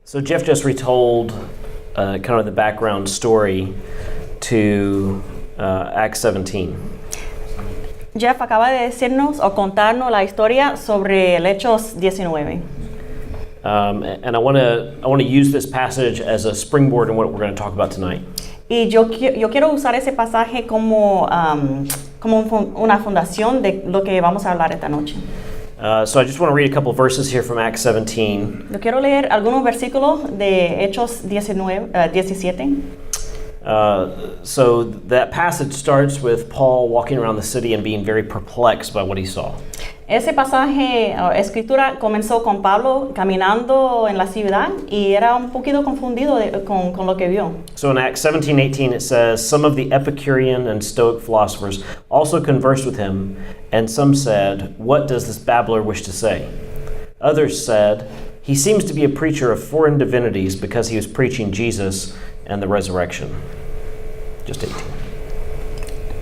So Jeff just retold kind of the background story to Acts 17. Jeff acaba de decirnos o contarnos la historia sobre el Hechos 19. And I want to use this passage as a springboard in what we're going to talk about tonight. Y yo quiero usar ese pasaje como una fundación de lo que vamos a hablar esta noche. So I just want to read a couple of verses here from Acts 17. Yo quiero leer algunos versículos de Hechos 17. So that passage starts with Paul walking around the city and being very perplexed by what he saw. Ese pasaje, escritura, comenzó con Pablo caminando en la ciudad y era un poquito confundido con lo que vio. So in Acts 17:18 it says, "Some of the Epicurean and Stoic philosophers also conversed with him, and some said, 'What does this babbler wish to say?' Others said, 'He seems to be a preacher of foreign divinities because he was preaching Jesus and the resurrection.'" Just 18.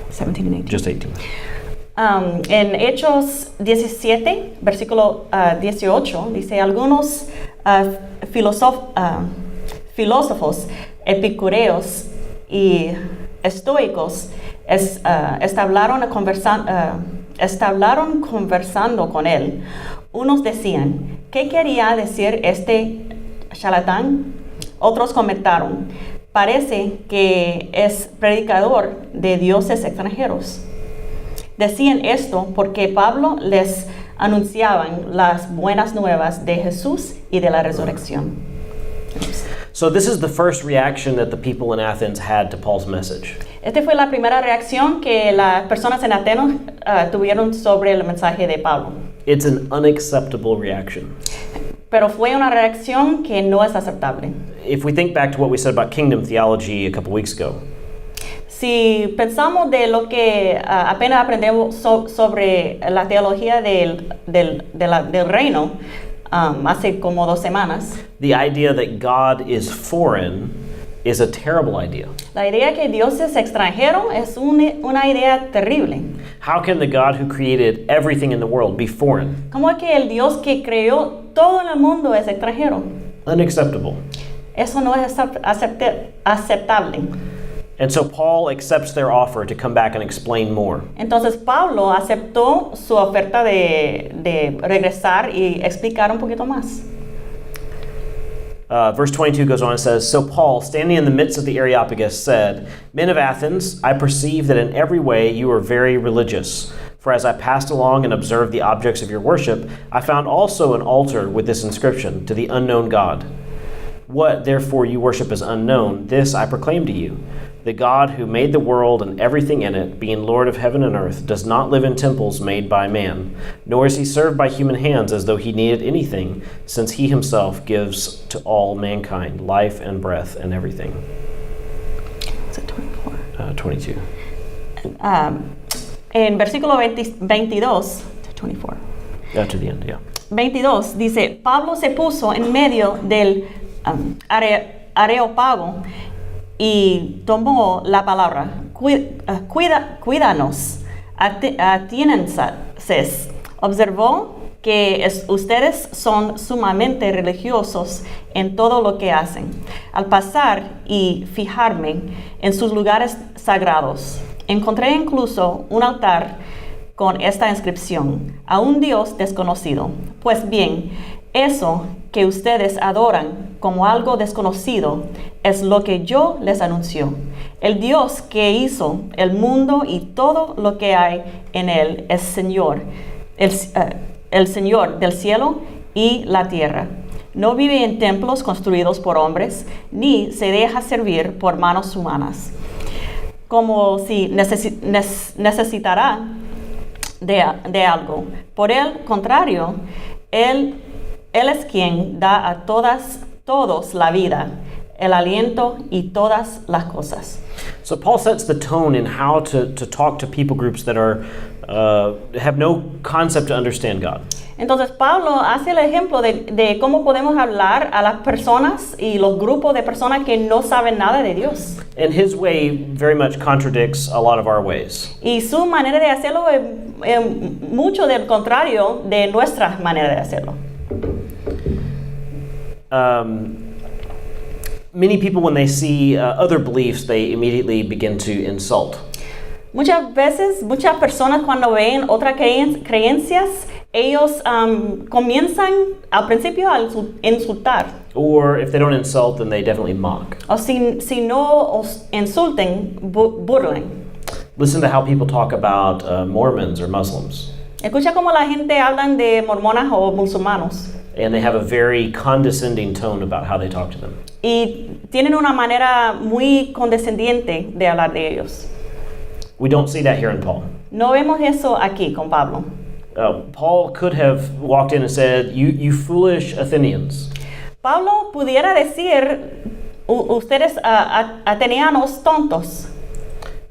17 and 18. Just 18. En Hechos 17, versículo 18, dice, algunos filósofos epicureos y estoicos establaron conversando con él. Unos decían, ¿qué quería decir este charlatán? Otros comentaron, parece que es predicador de dioses extranjeros. Decían esto porque Pablo les anunciaban las buenas nuevas de Jesús y de la resurrección. So this is the first reaction that the people in Athens had to Paul's message. Esta fue la primera reacción que las personas en Atenas tuvieron sobre el mensaje de Pablo. It's an unacceptable reaction. Pero fue una reacción que no es aceptable. If we think back to what we said about kingdom theology a couple weeks ago, si pensamos de lo que apenas aprendemos sobre la teología del reino hace como 2 semanas, the idea that God is foreign is a terrible idea. La idea que Dios es extranjero es una idea terrible. How can the God who created everything in the world be foreign? ¿Cómo es que el Dios que creó todo en el mundo es extranjero? Unacceptable. Eso no es aceptable. And so Paul accepts their offer to come back and explain more. Entonces Pablo aceptó su oferta de regresar y explicar un poquito más. Verse 22 goes on and says, "So Paul, standing in the midst of the Areopagus, said, 'Men of Athens, I perceive that in every way you are very religious. For as I passed along and observed the objects of your worship, I found also an altar with this inscription, to the unknown God. What, therefore, you worship as unknown, this I proclaim to you. The God who made the world and everything in it, being Lord of heaven and earth, does not live in temples made by man, nor is he served by human hands as though he needed anything, since he himself gives to all mankind life and breath and everything.'" Is it 24? 22. En versículo 22, 24. To the end, yeah. 22 dice, Pablo se puso en medio del areópago y tomó la palabra. Cuídanos, atenienses. Observó que ustedes son sumamente religiosos en todo lo que hacen. Al pasar y fijarme en sus lugares sagrados, encontré incluso un altar con esta inscripción, a un Dios desconocido. Pues bien, eso que ustedes adoran como algo desconocido es lo que yo les anuncio. El Dios que hizo el mundo y todo lo que hay en él es Señor, el Señor del cielo y la tierra. No vive en templos construidos por hombres, ni se deja servir por manos humanas, como si necesitara de algo. Por el contrario, Él es quien da a todos la vida, el aliento y todas las cosas. So Paul sets the tone in how to talk to people groups that have no concept to understand God. Entonces Pablo hace el ejemplo de cómo podemos hablar a las personas y los grupos de personas que no saben nada de Dios. And his way very much contradicts a lot of our ways. Y su manera de hacerlo es mucho del contrario de nuestra manera de hacerlo. Many people, when they see other beliefs, they immediately begin to insult. Muchas veces, muchas personas cuando ven otras creencias, ellos comienzan al principio a insultar. Or if they don't insult, then they definitely mock. O si no os insulten, burlen. Listen to how people talk about Mormons or Muslims. Escucha cómo la gente hablan de mormonas o musulmanos. And they have a very condescending tone about how they talk to them. Y tienen una manera muy condescendiente de hablar de ellos. We don't see that here in Paul. No vemos eso aquí con Pablo. Paul could have walked in and said, you foolish Athenians. Pablo pudiera decir, ustedes atenianos tontos.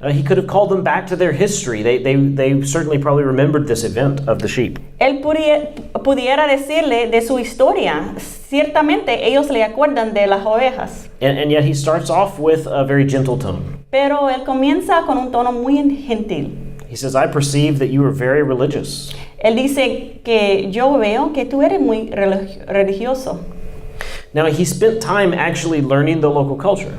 He could have called them back to their history. They certainly probably remembered this event of the sheep. Él pudiera decirle de su historia. Ciertamente ellos le acuerdan de las ovejas. And yet he starts off with a very gentle tone. Pero él comienza con un tono muy gentil. He says, I perceive that you are very religious. Él dice que yo veo que tú eres muy religioso. Now, he spent time actually learning the local culture.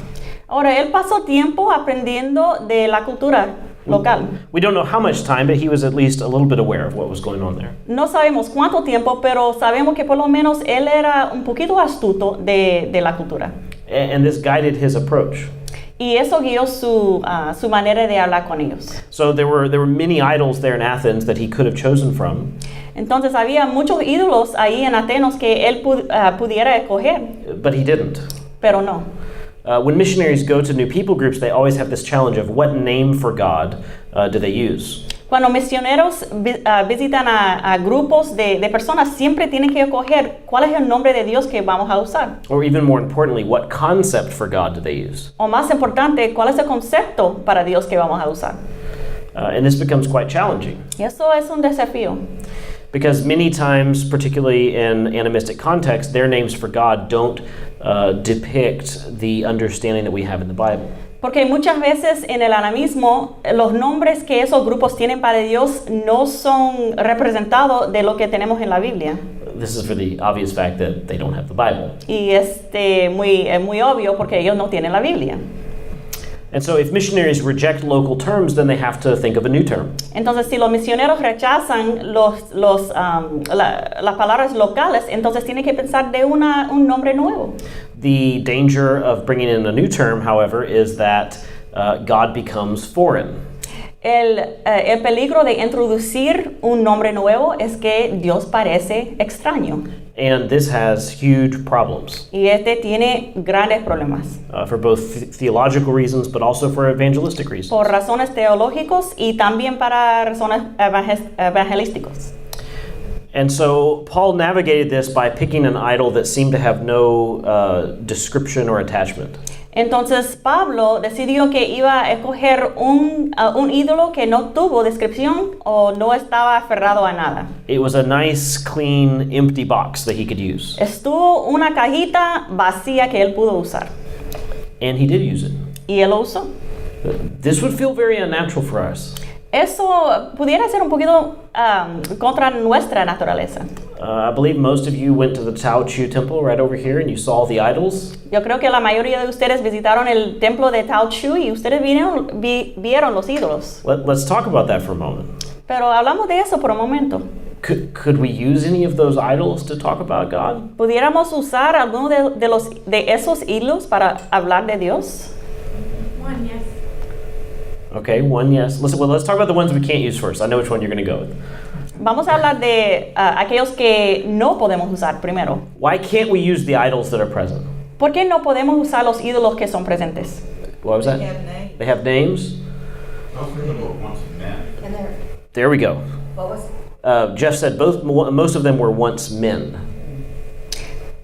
Ahora, él pasó tiempo aprendiendo de la cultura local. We don't know how much time, but he was at least a little bit aware of what was going on there. No sabemos cuánto tiempo, pero sabemos que por lo menos él era un poquito astuto de la cultura. And this guided his approach. Y eso guió su manera de hablar con ellos. So there were many idols there in Athens that he could have chosen from. Entonces había muchos ídolos ahí en Atenas que él pudiera escoger. But he didn't. Pero no. When missionaries go to new people groups, they always have this challenge of what name for God do they use? Cuando misioneros visitan a grupos de personas, siempre tienen que escoger cuál es el nombre de Dios que vamos a usar. Or even more importantly, what concept for God do they use? O más importante, cuál es el concepto para Dios que vamos a usar. And this becomes quite challenging. Y eso es un desafío. Because many times, particularly in animistic contexts, their names for God don't depict the understanding that we have in the Bible. Porque muchas veces en el animismo, los nombres que esos grupos tienen para Dios no son representados de lo que tenemos en la Biblia. This is for the obvious fact that they don't have the Bible. Y muy obvio porque ellos no tienen la Biblia. And so if missionaries reject local terms, then they have to think of a new term. Entonces, si los misioneros rechazan las palabras locales, entonces tienen que pensar de un nombre nuevo. The danger of bringing in a new term, however, is that God becomes foreign. El peligro de introducir un nombre nuevo es que Dios parece extraño. And this has huge problems. Y tiene grandes problemas. For both theological reasons, but also for evangelistic reasons. Por razones teológicos y también para razones evangelísticas. And so Paul navigated this by picking an idol that seemed to have no description or attachment. Entonces Pablo decidió que iba a escoger un ídolo que no tuvo descripción o no estaba aferrado a nada. It was a nice, clean, empty box that he could use. Estuvo una cajita vacía que él pudo usar. And he did use it. Y él lo usó. This would feel very unnatural for us. Eso pudiera ser un poquito contra nuestra naturaleza. I believe most of you went to the Tao Chu temple right over here and you saw the idols. Yo creo que la mayoría de ustedes visitaron el templo de Tao Chu y ustedes vieron los ídolos. Let's talk about that for a moment. Pero hablamos de eso por un momento. Could we use any of those idols to talk about God? ¿Pudiéramos usar alguno de esos ídolos para hablar de Dios? One, yes. Okay, one yes. Let's talk about the ones we can't use first. I know which one you're going to go with. Vamos a hablar de aquellos que no podemos usar primero. Why can't we use the idols that are present? ¿Por qué no podemos usar los ídolos que son presentes? What was that? They have names. They have names? Most of them were once men. And they're, There we go. what was, Jeff said most of them were once men.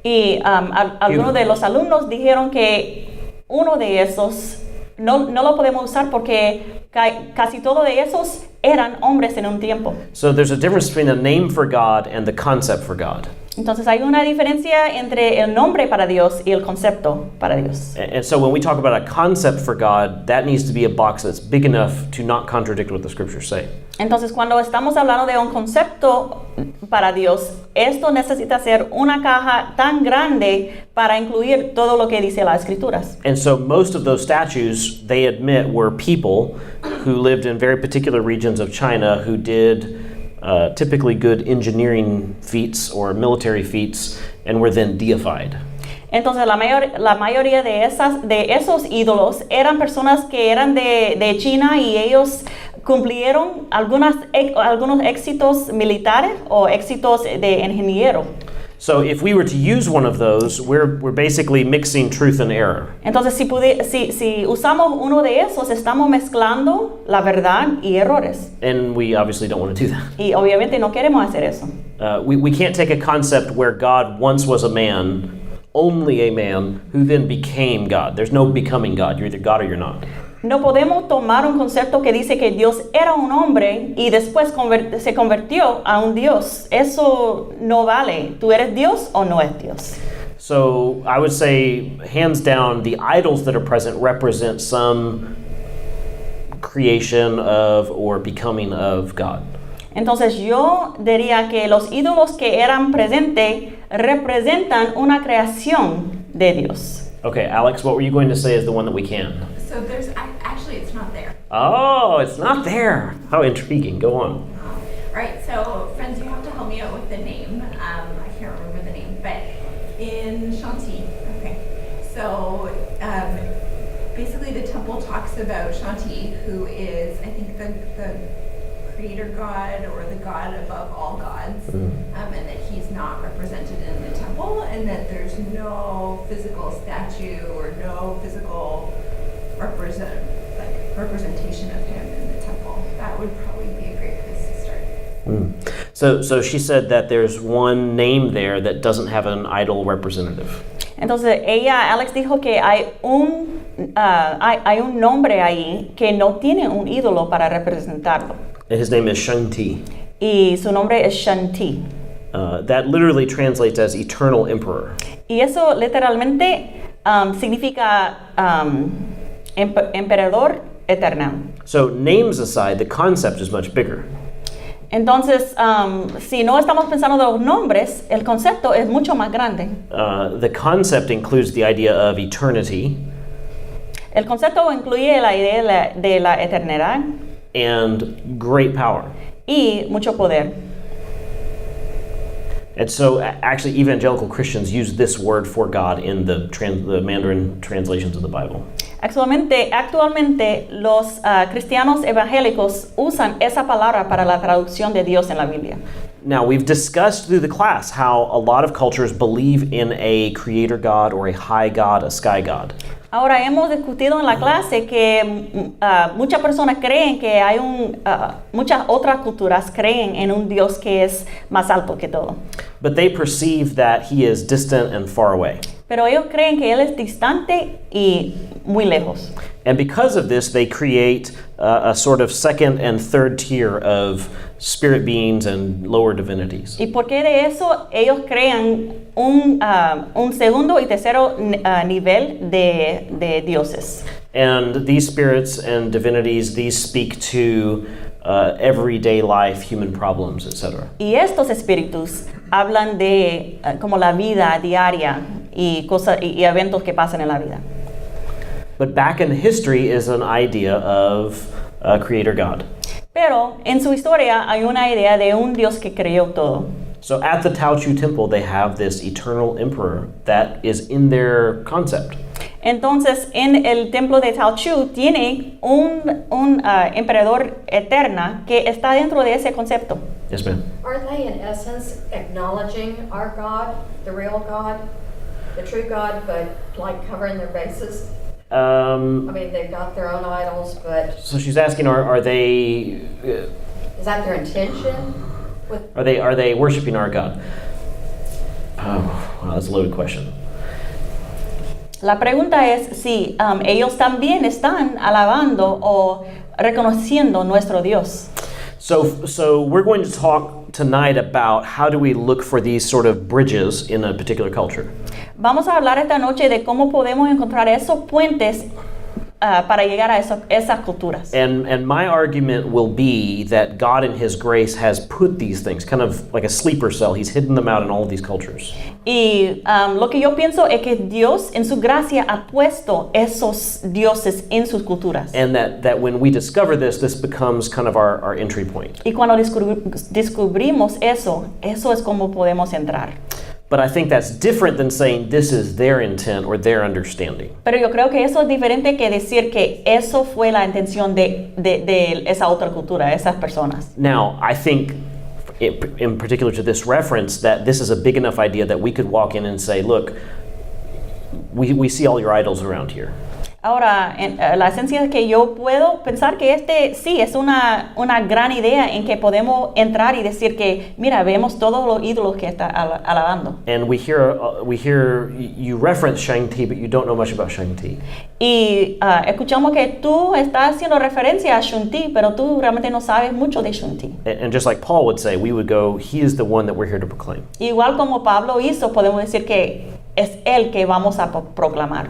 Y algunos de los alumnos dijeron que uno de esos no lo podemos usar porque casi todos de esos eran hombres en un tiempo. So there's a difference between the name for God and the concept for God. Entonces hay una diferencia entre el nombre para Dios y el concepto para Dios. And so when we talk about a concept for God, that needs to be a box that's big enough to not contradict what the scriptures say. Entonces cuando estamos hablando de un concepto para Dios, esto necesita ser una caja tan grande para incluir todo lo que dice las escrituras. And so most of those statues, they admit, were people who lived in very particular regions of China who did typically good engineering feats or military feats and were then deified. Entonces la mayoría de esos ídolos eran personas que eran de China y ellos cumplieron algunos éxitos militares o éxitos de ingeniero. So if we were to use one of those, we're basically mixing truth and error. Entonces si usamos uno de esos, estamos mezclando la verdad y errores. And we obviously don't want to do that. Y obviamente no queremos hacer eso. We can't take a concept where God once was a man, only a man, who then became God. There's no becoming God. You're either God or you're not. No podemos tomar un concepto que dice que Dios era un hombre y después se convirtió a un Dios. Eso no vale. ¿Tú eres Dios o no es Dios? So I would say, hands down, the idols that are present represent some creation of or becoming of God. Entonces yo diría que los ídolos que eran presentes representan una creación de Dios. Okay, Alex, what were you going to say is the one that we can? So actually it's not there. Oh, it's not there. How intriguing. Go on. All right, so friends, you have to help me out with the name. I can't remember the name, but in Shanti. Okay, so basically the temple talks about Shanti, who is, I think, the creator god or the god above all gods, and that he's not represented in the temple, and that there's no physical statue or no physical representation of him in the temple. That would probably be a great place to start. So she said that there's one name there that doesn't have an idol representative. Entonces Alex dijo que hay un nombre ahí que no tiene un ídolo para representarlo. And his name is Shanti. Y su nombre es Shanti. That literally translates as eternal emperor. Y eso literalmente significa emperador eterno. So names aside, the concept is much bigger. Entonces, si no estamos pensando de los nombres, el concepto es mucho más grande. The concept includes the idea of eternity. El concepto incluye la idea de la eternidad. And great power. Y mucho poder. And so actually evangelical Christians use this word for God in the Mandarin translations of the Bible. Actualmente los cristianos evangélicos usan esa palabra para la traducción de Dios en la Biblia. Now, we've discussed through the class how a lot of cultures believe in a creator God or a high God, a sky God. Ahora hemos discutido en la clase que muchas personas creen que hay muchas otras culturas creen en un Dios que es más alto que todo. But they perceive that he is distant and far away. Pero ellos creen que él es distante y muy lejos. And because of this, they create a sort of second and third tier of spirit beings and lower divinities. Y porque de eso ellos crean un segundo y tercero nivel de dioses. And these spirits and divinities, these speak to everyday life, human problems, etc. Y estos espíritus hablan de como la vida diaria y cosas y eventos que pasan en la vida. But back in history is an idea of a creator God. Pero en su historia hay una idea de un Dios que creó todo. So at the Taochu temple, they have this eternal emperor that is in their concept. Entonces, en el templo de Taochu tiene un emperador eterna que está dentro de ese concepto. Yes, ma'am. Aren't they in essence acknowledging our God, the real God, the true God, but like covering their bases? I mean, they've got their own idols, but So she's asking, are they is that their intention? are they worshiping our God? Oh, wow, that's a loaded question. La pregunta es si ellos también están alabando o reconociendo nuestro Dios. So we're going to talk tonight about how do we look for these sort of bridges in a particular culture. Vamos a hablar esta noche de cómo podemos encontrar esos puentes para llegar a esas culturas. And my argument will be that God in His grace has put these things, kind of like a sleeper cell. He's hidden them out in all of these cultures. Y lo que yo pienso es que Dios en su gracia ha puesto esos dioses en sus culturas. And that when we discover this becomes kind of our entry point. Y cuando descubrimos eso es como podemos entrar. But I think that's different than saying this is their intent or their understanding. Pero yo creo que eso es diferente que decir que eso fue la intención de esa otra cultura, esas personas. Now, I think, in particular to this reference, that this is a big enough idea that we could walk in and say, look, we see all your idols around here. Ahora, la esencia es que yo puedo pensar que sí es una gran idea en que podemos entrar y decir que, mira, vemos todos los ídolos que está alabando. And we hear you reference Shang-Ti, but you don't know much about Shang-Ti. Y escuchamos que tú estás haciendo referencia a Shun-Ti, pero tú realmente no sabes mucho de Shun-Ti. And just like Paul would say, we would go, he is the one that we're here to proclaim. Igual como Pablo hizo, podemos decir que es él que vamos a proclamar.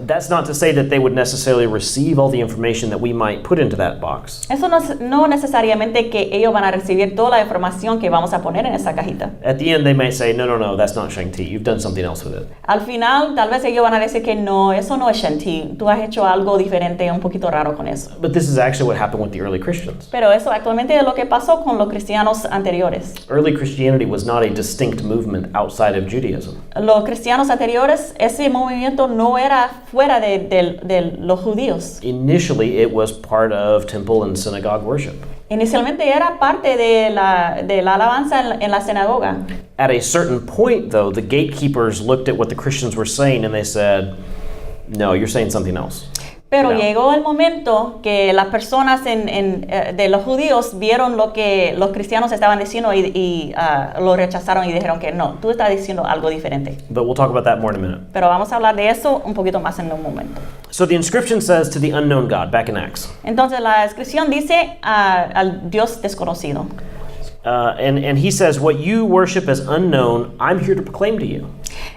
That's not to say that they would necessarily receive all the information that we might put into that box. Eso no necesariamente que ellos van a recibir toda la información que vamos a poner en esa cajita. At the end, they might say, no, that's not Shang-Ti. You've done something else with it. Al final, tal vez ellos van a decir que no, eso no es Shang-Ti. Tú has hecho algo diferente, un poquito raro con eso. But this is actually what happened with the early Christians. Pero eso actualmente es lo que pasó con los cristianos anteriores. Early Christianity was not a distinct movement outside of Judaism. Los cristianos anteriores, ese movimiento no era fuera de los judíos. Initially, it was part of temple and synagogue worship. Inicialmente era parte de la alabanza en la sinagoga. At a certain point, though, the gatekeepers looked at what the Christians were saying and they said, no, you're saying something else. Pero No. llegó el momento que las personas de los judíos vieron lo que los cristianos estaban diciendo y lo rechazaron y dijeron que no, tú estás diciendo algo diferente. But we'll talk about that more in a minute. Pero vamos a hablar de eso un poquito más en un momento. So the inscription says to the unknown God, back in Acts. Entonces la inscripción dice al Dios desconocido. And he says, what you worship as unknown, I'm here to proclaim to you.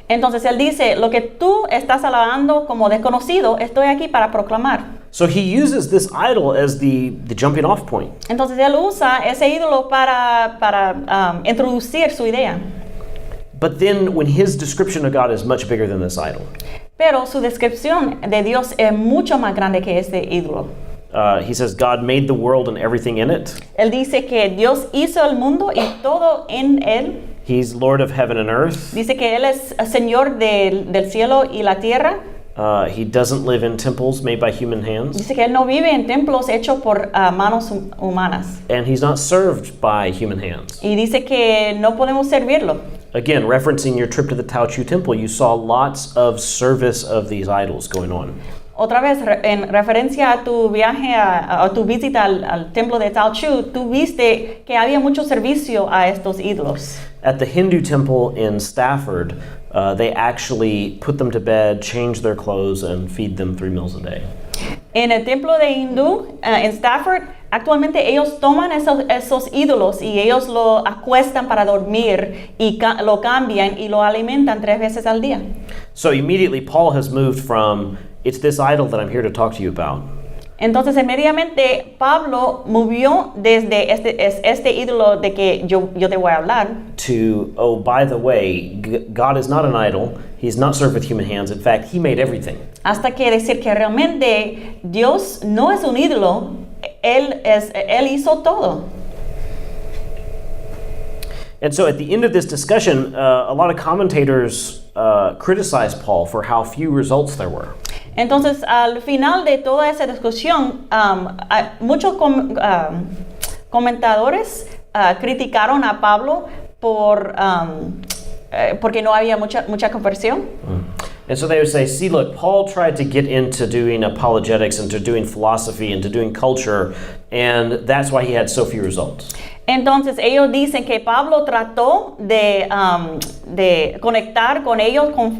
Entonces él dice, lo que tú estás alabando como desconocido, estoy aquí para proclamar. So he uses this idol as the jumping off point. Entonces él usa ese ídolo para introducir su idea. But then when his description of God is much bigger than this idol, Pero su descripción de Dios es mucho más grande que ese ídolo. he says God made the world and everything in it. Él dice que Dios hizo el mundo y todo en él. He's Lord of heaven and earth. Dice que Él es Señor del cielo y la tierra. He doesn't live in temples made by human hands. Dice que Él no vive en templos hechos por manos humanas. And he's not served by human hands. Y dice que no podemos servirlo. Again, referencing your trip to the Tao Chu temple, you saw lots of service of these idols going on. Otra vez, en referencia a tu viaje, a tu visita al templo de Tao Chu, tú viste que había mucho servicio a estos ídolos. At the Hindu temple in Stafford, they actually put them to bed, change their clothes, and feed them 3 meals a day. En el templo de hindú, en Stafford, actualmente ellos toman esos ídolos y ellos lo acuestan para dormir y lo cambian y lo alimentan 3 veces al día. So immediately Paul has moved from, it's this idol that I'm here to talk to you about, Entonces, inmediatamente Pablo movió desde este ídolo de que yo te voy a hablar, to, oh, by the way, God is not an idol. He's not served with human hands. In fact, he made everything. hasta que decir que realmente Dios no es un ídolo, Él hizo todo. And so at the end of this discussion, a lot of commentators criticized Paul for how few results there were. Entonces, al final de toda esa discusión, muchos comentadores criticaron a Pablo porque no había mucha conversión. And so they would say, see, look, Paul tried to get into doing apologetics and to doing philosophy and to doing culture, and that's why he had so few results. Entonces ellos dicen que Pablo trató de conectar con ellos con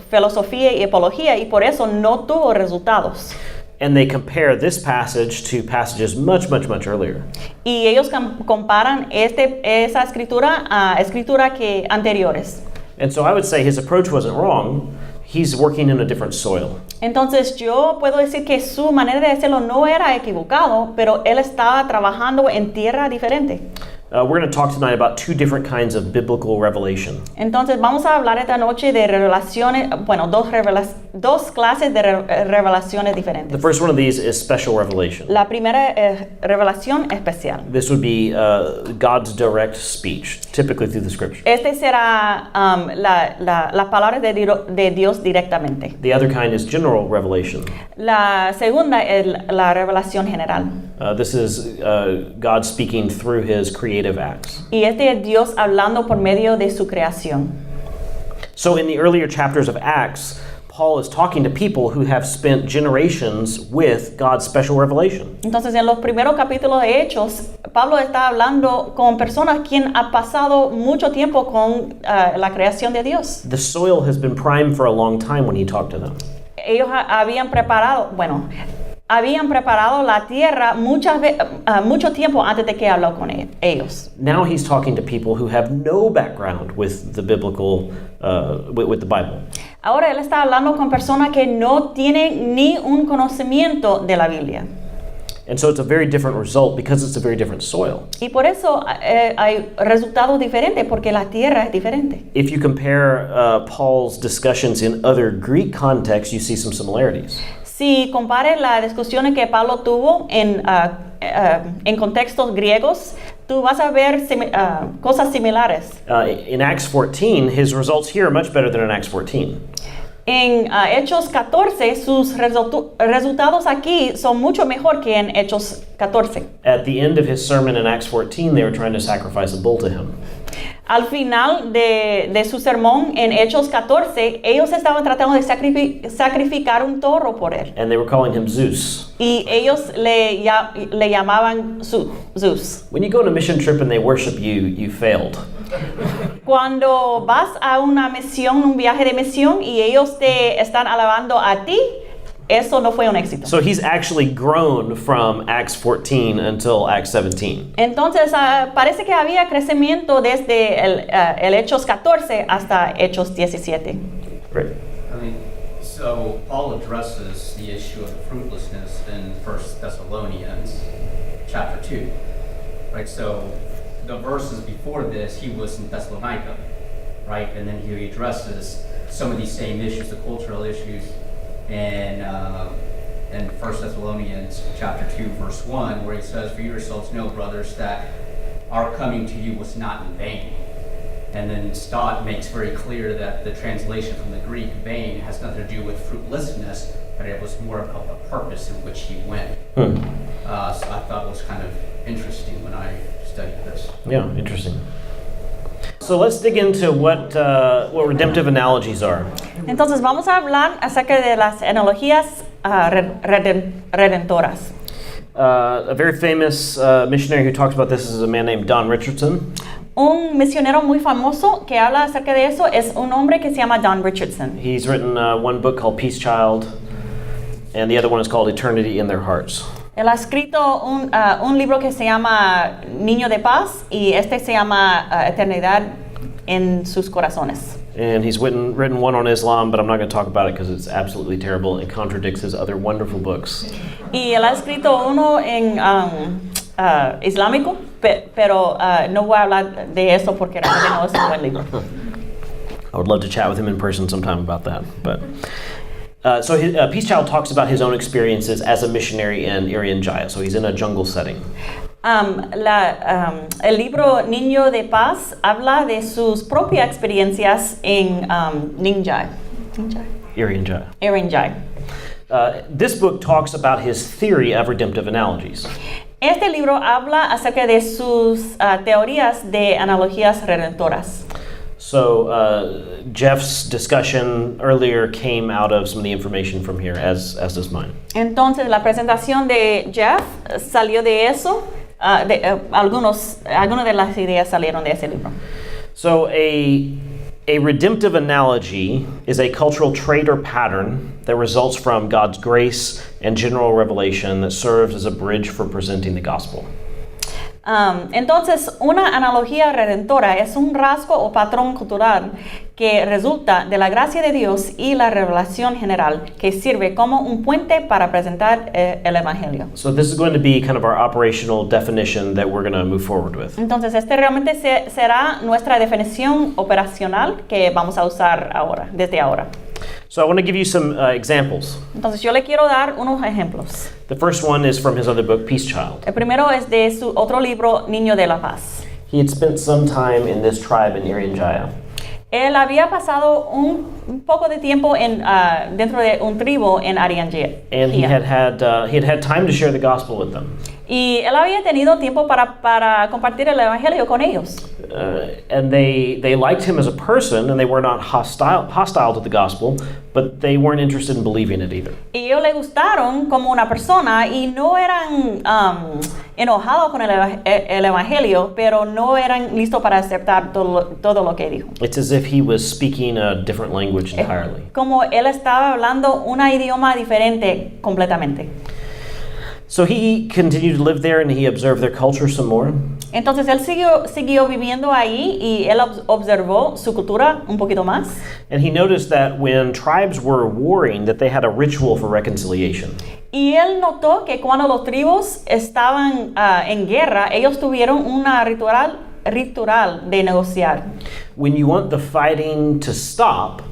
filosofía y apología y por eso no tuvo resultados. And they compare this passage to passages much earlier. Y ellos comparan esa escritura a escritura que anteriores. And so I would say his approach wasn't wrong. He's working in a different soil. Entonces yo puedo decir que su manera de hacerlo no era equivocado, pero él estaba trabajando en tierra diferente. We're going to talk tonight about two different kinds of biblical revelation. Entonces vamos a hablar esta noche de revelaciones, bueno, dos clases de revelaciones The diferentes. first one of these is special revelation. La primera es revelación especial. This would be God's direct speech, typically through the scripture. Este será las palabras de Dios directamente. The other kind is general revelation. La segunda es la revelación general. This is God speaking through his creative acts. Y este es Dios hablando por medio de su creación. So in the earlier chapters of Acts, Paul is talking to people who have spent generations with God's special revelation. Entonces, en los primeros capítulos de Hechos, Pablo está hablando con personas quien ha pasado mucho tiempo con la creación de Dios. The soil has been primed for a long time when he talked to them. Ellos habían preparado la tierra mucho tiempo antes de que habló con ellos. Now he's talking to people who have no background with the biblical, with the Bible. Ahora él está hablando con personas que no tienen ni un conocimiento de la Biblia. And so it's a very different result because it's a very different soil. Y por eso hay resultados diferentes, porque la tierra es diferente. If you compare Paul's discussions in other Greek contexts, you see some similarities. Si compares las discusiones que Pablo tuvo en contextos griegos, tú vas a ver cosas similares. In Acts 14, his results here are much better than in Acts 14. En Hechos 14, sus resultados aquí son mucho mejor que en Hechos 14. At the end of his sermon in Acts 14, they were trying to sacrifice a bull to him. Al final de su sermón en Hechos 14, ellos estaban tratando de sacrificar un toro por él. And they were calling him Zeus. Y ellos le llamaban Zeus. When you go on a mission trip and they worship you, you failed. Cuando vas a una misión, un viaje de misión, y ellos te están alabando a ti, eso no fue un éxito. So he's actually grown from Acts 14 until Acts 17. Entonces, parece que había crecimiento desde el Hechos 14 hasta Hechos 17. Great. I mean, so Paul addresses the issue of fruitlessness in 1 Thessalonians chapter 2, right? So the verses before this, he was in Thessalonica, right? And then he addresses some of these same issues, the cultural issues, in 1 Thessalonians chapter 2, verse 1, where he says, "For you yourselves know, brothers, that our coming to you was not in vain." And then Stott makes very clear that the translation from the Greek, vain, has nothing to do with fruitlessness, but it was more about the purpose in which he went. So I thought it was kind of interesting when I studied this. Yeah, interesting. So let's dig into what redemptive analogies are. Entonces vamos a hablar acerca de las analogías redentoras. A very famous missionary who talks about this is a man named Don Richardson. Un misionero muy famoso que habla acerca de eso es un hombre que se llama Don Richardson. He's written one book called Peace Child, and the other one is called Eternity in Their Hearts. Él ha escrito un libro que se llama Niño de Paz y este se llama Eternidad en sus corazones. And he's written one on Islam, but I'm not going to talk about it because it's absolutely terrible. It contradicts his other wonderful books. Y él ha escrito uno en islámico, pero no voy a hablar de eso porque realmente no es un buen libro. I would love to chat with him in person sometime about that. But so Peace Child talks about his own experiences as a missionary in Irian Jaya. So he's in a jungle setting. El libro Niño de Paz habla de sus propias experiencias en Irian Jaya. Irian Jaya. This book talks about his theory of redemptive analogies. Este libro habla acerca de sus teorías de analogías redentoras. So Jeff's discussion earlier came out of some of the information from here, as does mine. Entonces la presentación de Jeff salió de eso. Algunas de las ideas salieron de ese libro. So a A redemptive analogy is a cultural trait or pattern that results from God's grace and general revelation that serves as a bridge for presenting the gospel. Entonces, una analogía redentora es un rasgo o patrón cultural que resulta de la gracia de Dios y la revelación general, que sirve como un puente para presentar el evangelio. So this is going to be kind of our operational definition that we're going to move forward with. Entonces, este realmente será nuestra definición operacional que vamos a usar ahora, desde ahora. So I want to give you some examples. Entonces, yo le quiero dar unos ejemplos. The first one is from his other book, Peace Child. El primero es de su otro libro, Niño de la Paz. He had spent some time in this tribe in Irian Jaya. Él había pasado un poco de tiempo dentro de un tribu en Ariangea. And he had had time to share the gospel with them. Y él había tenido tiempo para compartir el evangelio con ellos. And they liked him as a person, and they were not hostile to the gospel, but they weren't interested in believing it either. Y ellos le gustaron como una persona y no eran enojados con el evangelio, pero no eran listos para aceptar todo lo que dijo. It's as if he was speaking a different language entirely. Como él estaba hablando un idioma diferente completamente. So he continued to live there, and he observed their culture some more. Entonces él siguió viviendo ahí y él observó su cultura un poquito más. And he noticed that when tribes were warring, that they had a ritual for reconciliation. Y él notó que cuando los tribus estaban en guerra, ellos tuvieron una ritual de negociar. When you want the fighting to stop,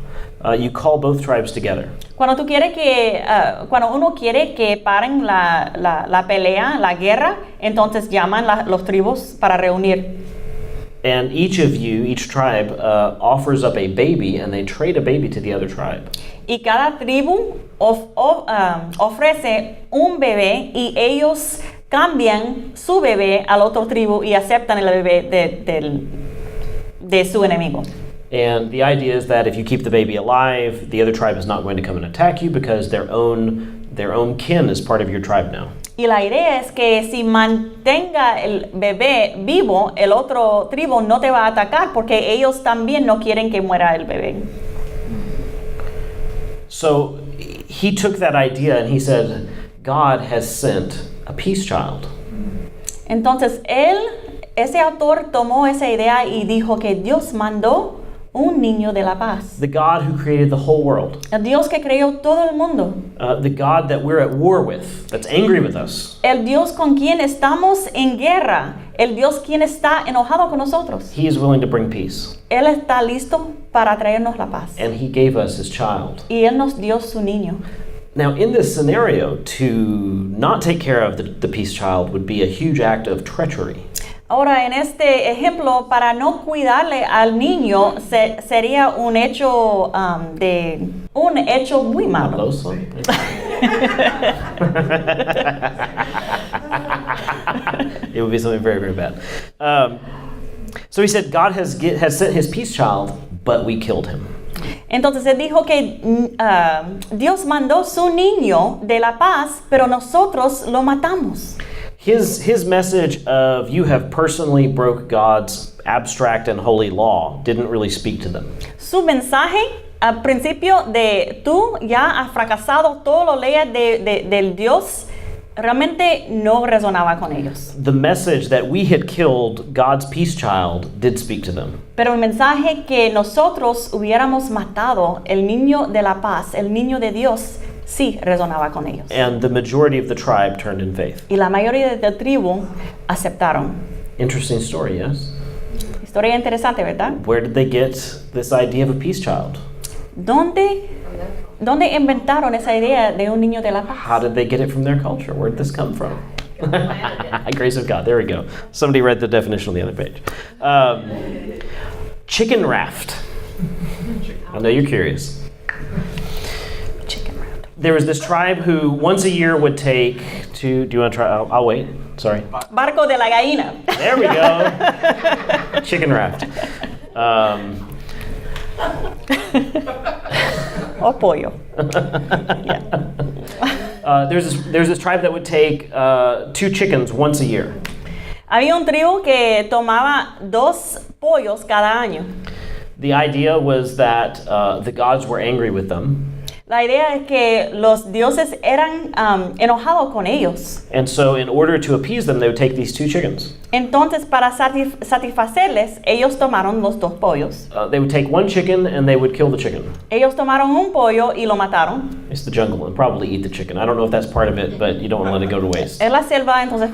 you call both tribes together. Cuando uno quiere que paren la pelea, la guerra, entonces llaman los tribus para reunir. And each tribe, offers up a baby, and they trade a baby to the other tribe. Y cada tribu ofrece un bebé y ellos cambian su bebé al otro tribu y aceptan el bebé de su enemigo. And the idea is that if you keep the baby alive, the other tribe is not going to come and attack you because their own kin is part of your tribe now. Y la idea es que si mantenga el bebé vivo, el otro tribu no te va a atacar porque ellos también no quieren que muera el bebé. So he took that idea and he said, God has sent a peace child. Entonces ese autor tomó esa idea y dijo que Dios mandó un niño de la paz. The God who created the whole world. El Dios que creó todo el mundo. The God that we're at war with, that's angry with us. El Dios con quien estamos en guerra. El Dios quien está enojado con nosotros. He is willing to bring peace. Él está listo para traernos la paz. And he gave us his child. Y Él nos dio su niño. Now, in this scenario, to not take care of the peace child would be a huge act of treachery. Ahora, en este ejemplo, para no cuidarle al niño sería un hecho muy malo. It would be something very, very bad. So he said, God has sent his peace child, but we killed him. Entonces él dijo que Dios mandó su niño de la paz, pero nosotros lo matamos. His message of you have personally broke God's abstract and holy law didn't really speak to them. Su mensaje al principio de tú ya has fracasado todas las leyes del Dios realmente no resonaba con ellos. The message that we had killed God's peace child did speak to them. Pero el mensaje que nosotros hubiéramos matado el niño de la paz, el niño de Dios, sí resonaba con ellos. And the majority of the tribe turned in faith. Y la mayoría de la tribu aceptaron. Interesting story, yes? Historia interesante, ¿verdad? Where did they get this idea of a peace child? ¿Dónde inventaron esa idea de un niño de la paz? How did they get it from their culture? Where did this come from? Grace of God. There we go. Somebody read the definition on the other page. Chicken raft. I know you're curious. Chicken raft. There was this tribe who once a year would take to... Do you want to try? I'll wait. Sorry. Barco de la gallina. There we go. Chicken raft. O pollo. There's this tribe that would take 2 chickens once a year. Había un tribu que tomaba 2 pollos cada año. The idea was that the gods were angry with them. La idea es que los dioses eran enojados con ellos. And so in order to appease them, they would take these 2 chickens. Entonces, para satisfacerles, ellos tomaron los 2 pollos. They would take 1 chicken and they would kill the chicken. Ellos tomaron un pollo y lo mataron. It's the jungle and probably eat the chicken. I don't know if that's part of it, but you don't want to let it go to waste. Es la selva, entonces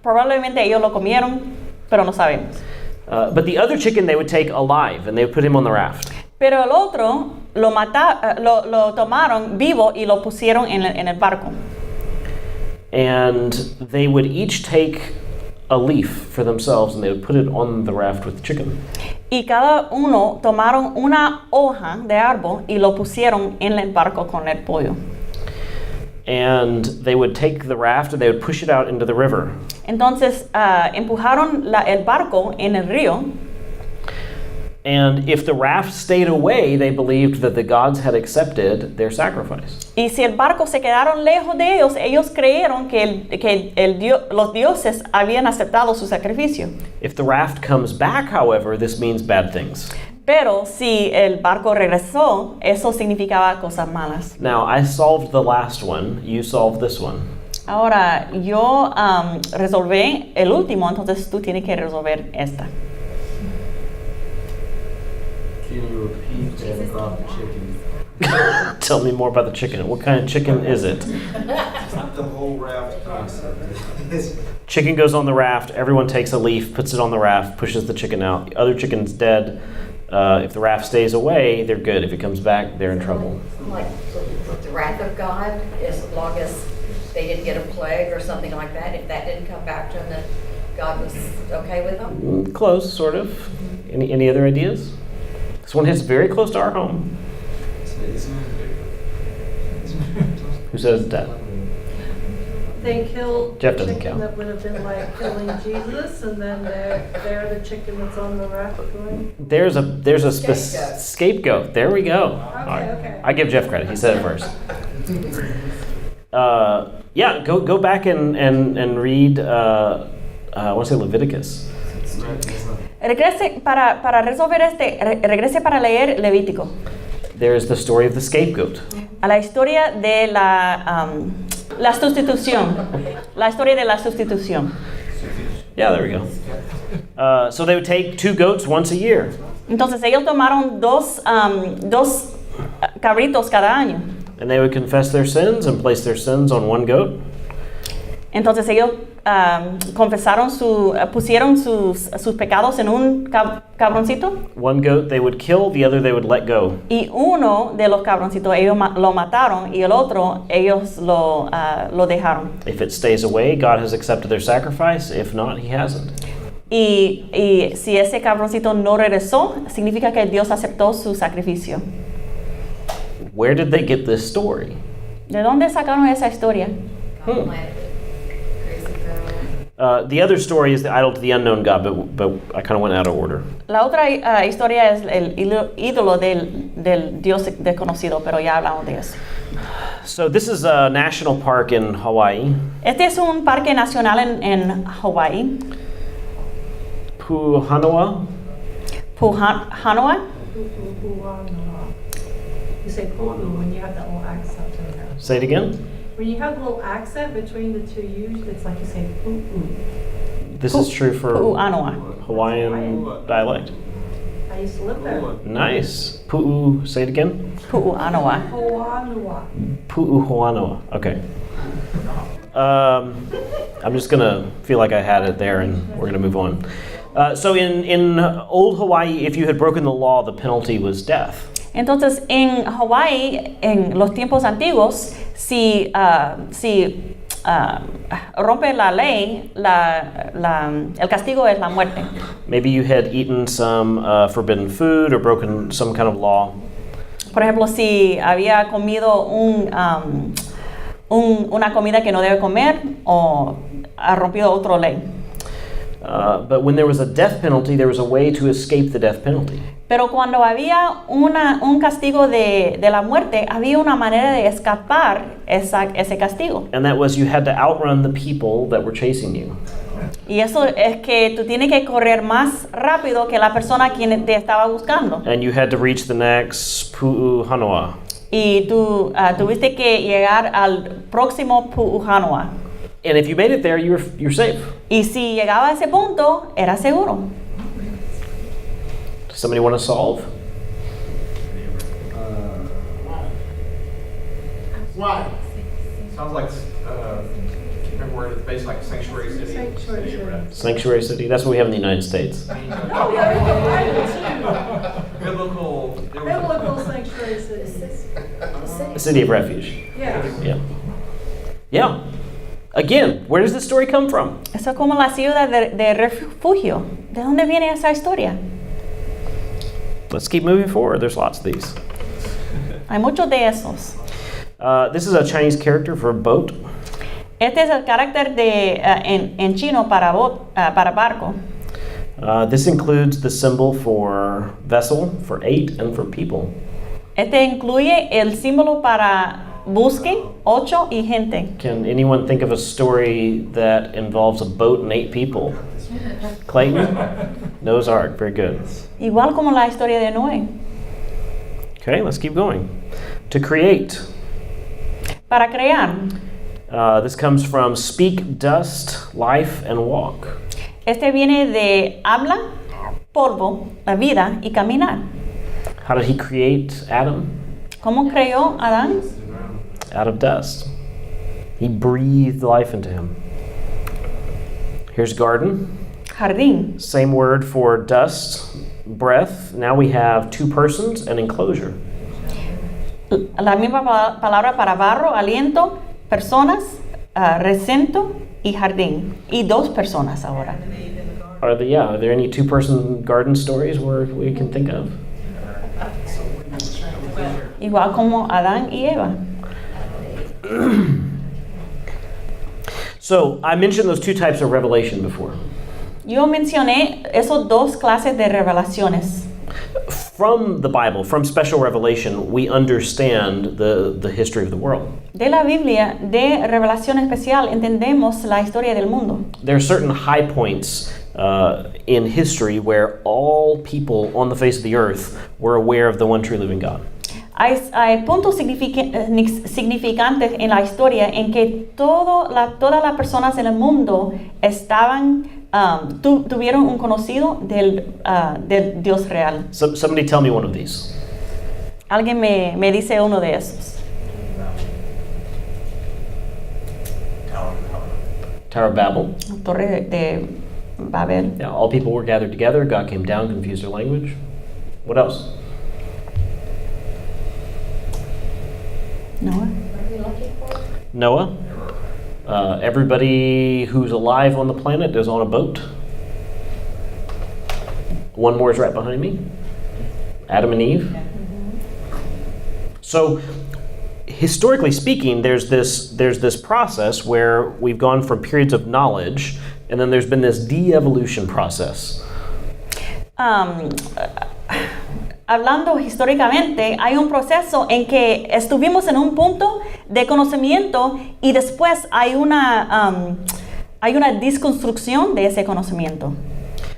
probablemente ellos lo comieron, pero no sabemos. But the other chicken they would take alive and they would put him on the raft. Pero el otro lo tomaron vivo y lo pusieron en el barco. And they would each take a leaf for themselves and they would put it on the raft with the chicken. Y cada uno tomaron una hoja de árbol y lo pusieron en el barco con el pollo. And they would take the raft and they would push it out into the river. Entonces empujaron el barco en el río. And if the raft stayed away, they believed that the gods had accepted their sacrifice. Y si el barco se quedaron lejos de ellos, ellos creyeron que los dioses habían aceptado su sacrificio. If the raft comes back, however, this means bad things. Pero si el barco regresó, eso significaba cosas malas. Now, I solved the last one. You solved this one. Ahora, yo resolví el último, entonces tú tienes que resolver esta. Can you repeat that about the chicken? Tell me more about the chicken. What kind of chicken is it? The whole raft concept. Chicken goes on the raft. Everyone takes a leaf, puts it on the raft, pushes the chicken out. The other chicken's dead. If the raft stays away, they're good. If it comes back, they're in trouble. Like the wrath of God, as long as they didn't get a plague or something like that, if that didn't come back to them, then God was okay with them? Close, sort of. Any other ideas? This one hits very close to our home. Who says that? They killed Jeff the doesn't chicken count. that would have been like killing Jesus, and then they're the chicken that's on the raft going. There's a scapegoat. There we go. All right. Okay. I give Jeff credit. He said it first. Yeah, go back and read. I want to say Leviticus. Regrese para resolver regrese para leer Levítico. There's the story of the scapegoat. A la historia de la sustitución. La historia de la sustitución. Yeah, there we go. So they would take 2 goats once a year. Entonces ellos tomaron dos cabritos cada año. And they would confess their sins and place their sins on 1 goat. Entonces ellos pusieron sus pecados en un cabroncito. 1 goat they would kill, the other they would let go. Y uno de los cabroncitos ellos lo mataron y el otro ellos lo dejaron. If it stays away, God has accepted their sacrifice. If not, He hasn't. Y si ese cabroncito no regresó, significa que Dios aceptó su sacrificio. Where did they get this story? ¿De dónde sacaron esa historia? God planted it. Crazy girl. The other story is the idol to the unknown God, but I kind of went out of order. La otra historia es el ídolo del Dios desconocido, pero ya hablamos de eso. So this is a national park in Hawaii. Este es un parque nacional en Hawaii. Pu'uhonua. Pu'uhonua. You say pu'u when you have that little accent in there. Say it again. When you have a little accent between the 2 U's, it's like you say pu'u. This is true for Pu'uhonua. Hawaiian dialect. I used to live there. Nice. Pu'u. Say it again. Pu'uhonua. Pu'uhonua. Pu'uhonua. Okay. I'm just gonna feel like I had it there, and we're gonna move on. So in old Hawaii, if you had broken the law, the penalty was death. Entonces, en Hawaii, en los tiempos antiguos, si rompe la ley, el castigo es la muerte. Maybe you had eaten some forbidden food or broken some kind of law. Por ejemplo, si había comido una comida que no debe comer o ha rompido otra ley. But when there was a death penalty, there was a way to escape the death penalty. Pero cuando había un castigo de la muerte, había una manera de escapar ese castigo. And that was you had to outrun the people that were chasing you. Y eso es que tú tienes que correr más rápido que la persona quien te estaba buscando. And you had to reach the next pu'uhonua. Y tú tuviste que llegar al próximo pu'uhonua. And if you made it there, you're safe. Y si llegaba a ese punto, era seguro. Does somebody want to solve? Why? Sounds like, remember where it's based like a sanctuary city? Sanctuary city. Sanctuary city. That's what we have in the United States. Biblical. Biblical sanctuary city. A city of refuge. Yeah. Yeah. Yeah. Again, where does this story come from? Eso es como la ciudad de refugio. ¿De dónde viene esa historia? Let's keep moving forward. There's lots of these. Hay muchos de esos. This is a Chinese character for a boat. Este es el carácter de, en chino para barco. This includes the symbol for vessel, for 8, and for people. Este incluye el símbolo para busque, 8 y gente. Can anyone think of a story that involves a boat and 8 people? Clayton? Noah's Ark. Very good. Igual como la historia de Noé. Okay, let's keep going. To create. Para crear. This comes from speak, dust, life, and walk. Este viene de habla, polvo, la vida y caminar. How did he create Adam? ¿Cómo creó Adán? Out of dust. He breathed life into him. Here's garden. Jardín. Same word for dust, breath. Now we have 2 persons and enclosure. La misma palabra para barro, aliento, personas, recinto y jardín. Y 2 personas ahora. Are there any 2-person garden stories where we can think of? Igual como Adán y Eva. So I mentioned those 2 types of revelation before. Yo mencioné esos 2 clases de revelaciones. From the Bible, from special revelation, we understand the history of the world. De la Biblia, de revelación especial, entendemos la historia del mundo. There are certain high points in history where all people on the face of the earth were aware of the one true living God. Hay puntos significantes en la historia en que todas las personas en el mundo tuvieron un conocido del Dios real. Somebody tell me one of these. Alguien me dice uno de esos. Tower of Babel. Torre de Babel. Yeah, all people were gathered together. God came down, confused their language. What else? Noah. Noah. Everybody who's alive on the planet is on a boat. One more is right behind me. Adam and Eve. So, historically speaking, there's this process where we've gone from periods of knowledge, and then there's been this de-evolution process. Hablando históricamente, hay un proceso en que estuvimos en un punto de conocimiento y después hay una desconstrucción de ese conocimiento.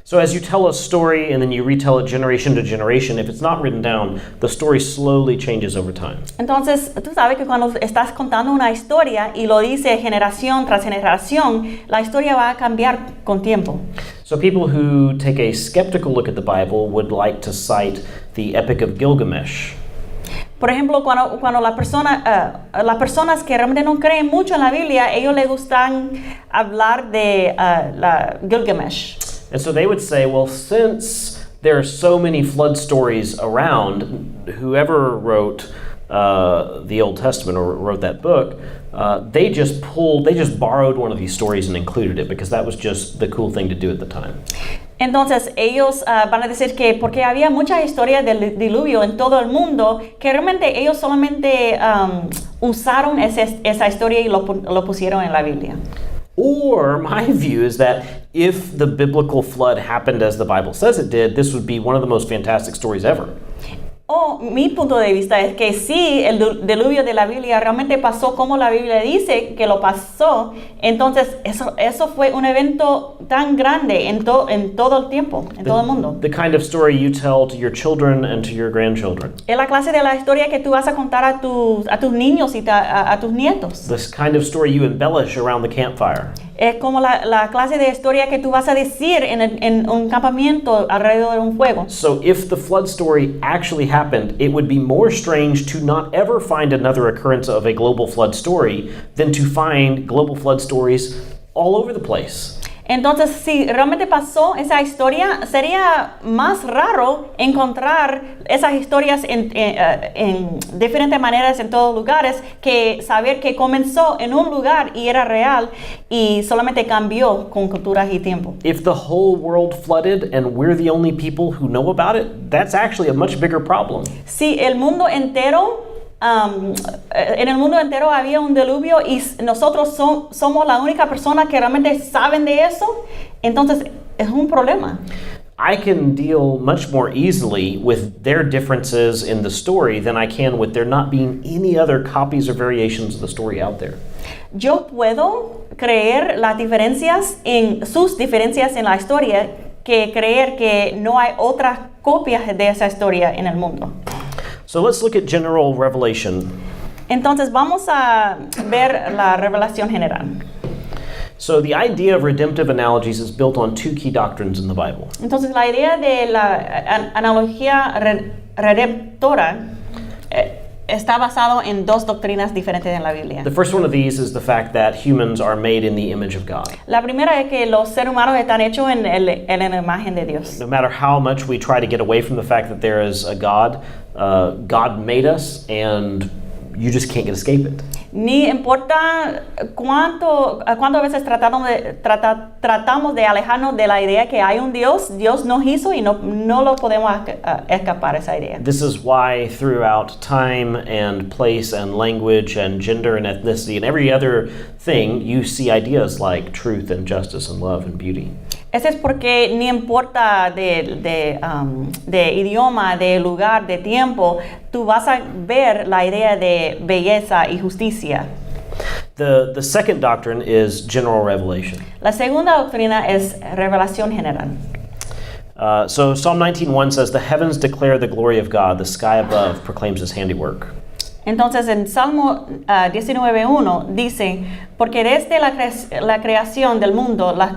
So as you tell a story and then you retell it generation to generation, if it's not written down, the story slowly changes over time. Entonces, tú sabes que cuando estás contando una historia y lo dice generación tras generación, la historia va a cambiar con tiempo. So people who take a skeptical look at the Bible would like to cite the Epic of Gilgamesh. Por ejemplo, cuando las personas que realmente no creen mucho en la Biblia, ellos les gustan hablar de la Gilgamesh. And so they would say, well, since there are so many flood stories around, whoever wrote the Old Testament or wrote that book, they just borrowed one of these stories and included it because that was just the cool thing to do at the time. Entonces ellos van a decir que porque había muchas historias del diluvio en todo el mundo, que realmente ellos solamente usaron esa historia y lo pusieron en la Biblia. Or my view is that if the biblical flood happened as the Bible says it did, this would be one of the most fantastic stories ever. O mi punto de vista es que sí, el diluvio de la Biblia realmente pasó como la Biblia dice que lo pasó. Entonces, eso fue un evento tan grande en todo el tiempo, en todo el mundo. The kind of story you tell to your children and to your grandchildren. Es la clase de la historia que tú vas a contar a tus niños y a tus nietos. This kind of story you embellish around the campfire. Es como la clase de historia que tú vas a decir en un campamento alrededor de un fuego. So if the flood story actually happened, it would be more strange to not ever find another occurrence of a global flood story than to find global flood stories all over the place. Entonces, si realmente pasó esa historia, sería más raro encontrar esas historias en diferentes maneras en todos lugares que saber que comenzó en un lugar y era real y solamente cambió con culturas y tiempo. If the whole world flooded and we're the only people who know about it, that's actually a much bigger problem. Si el mundo entero en el mundo entero había un diluvio y nosotros somos la única persona que realmente saben de eso, entonces es un problema. I can deal much more easily with their differences in the story than I can with there not being any other copies or variations of the story out there. Yo puedo creer sus diferencias en la historia que creer que no hay otras copias de esa historia en el mundo. So let's look at general revelation. Entonces vamos a ver la revelación general. So the idea of redemptive analogies is built on two key doctrines in the Bible. Entonces la idea de la analogía redentora está basado en dos doctrinas diferentes en la Biblia. The first one of these is the fact that humans are made in the image of God. La primera es que los seres humanos están hechos en la imagen de Dios. No matter how much we try to get away from the fact that there is a God, God made us and you just can't escape it. Ni importa cuántas veces tratamos de alejarnos de la idea que hay un Dios nos hizo y no lo podemos escapar esa idea. This is why throughout time and place and language and gender and ethnicity and every other thing, you see ideas like truth and justice and love and beauty. Ese es porque ni importa de idioma, de lugar, de tiempo, tú vas a ver la idea de belleza y justicia. The second doctrine is general revelation. La segunda doctrina es revelación general. So Psalm 19:1 says, "The heavens declare the glory of God; the sky above proclaims His handiwork." Entonces en Salmo 19:1 dice, porque desde la creación del mundo las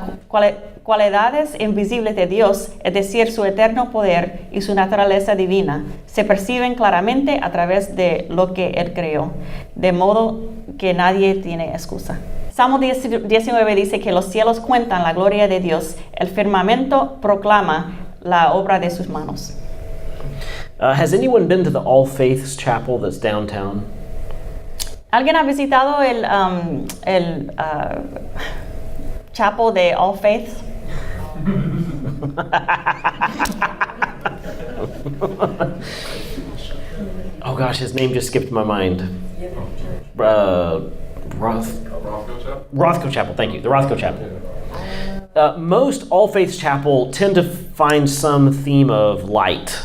cualidades invisibles de Dios, es decir, su eterno poder y su naturaleza divina, se perciben claramente a través de lo que Él creó, de modo que nadie tiene excusa. Salmo 19 dice que los cielos cuentan la gloria de Dios, el firmamento proclama la obra de sus manos. Has anyone been to the All Faiths Chapel that's downtown? ¿Alguien ha visitado el chapel de All Faiths? Oh gosh, his name just skipped my mind. Rothko Chapel, thank you, the Rothko Chapel. Most All Faiths Chapel tend to find some theme of light.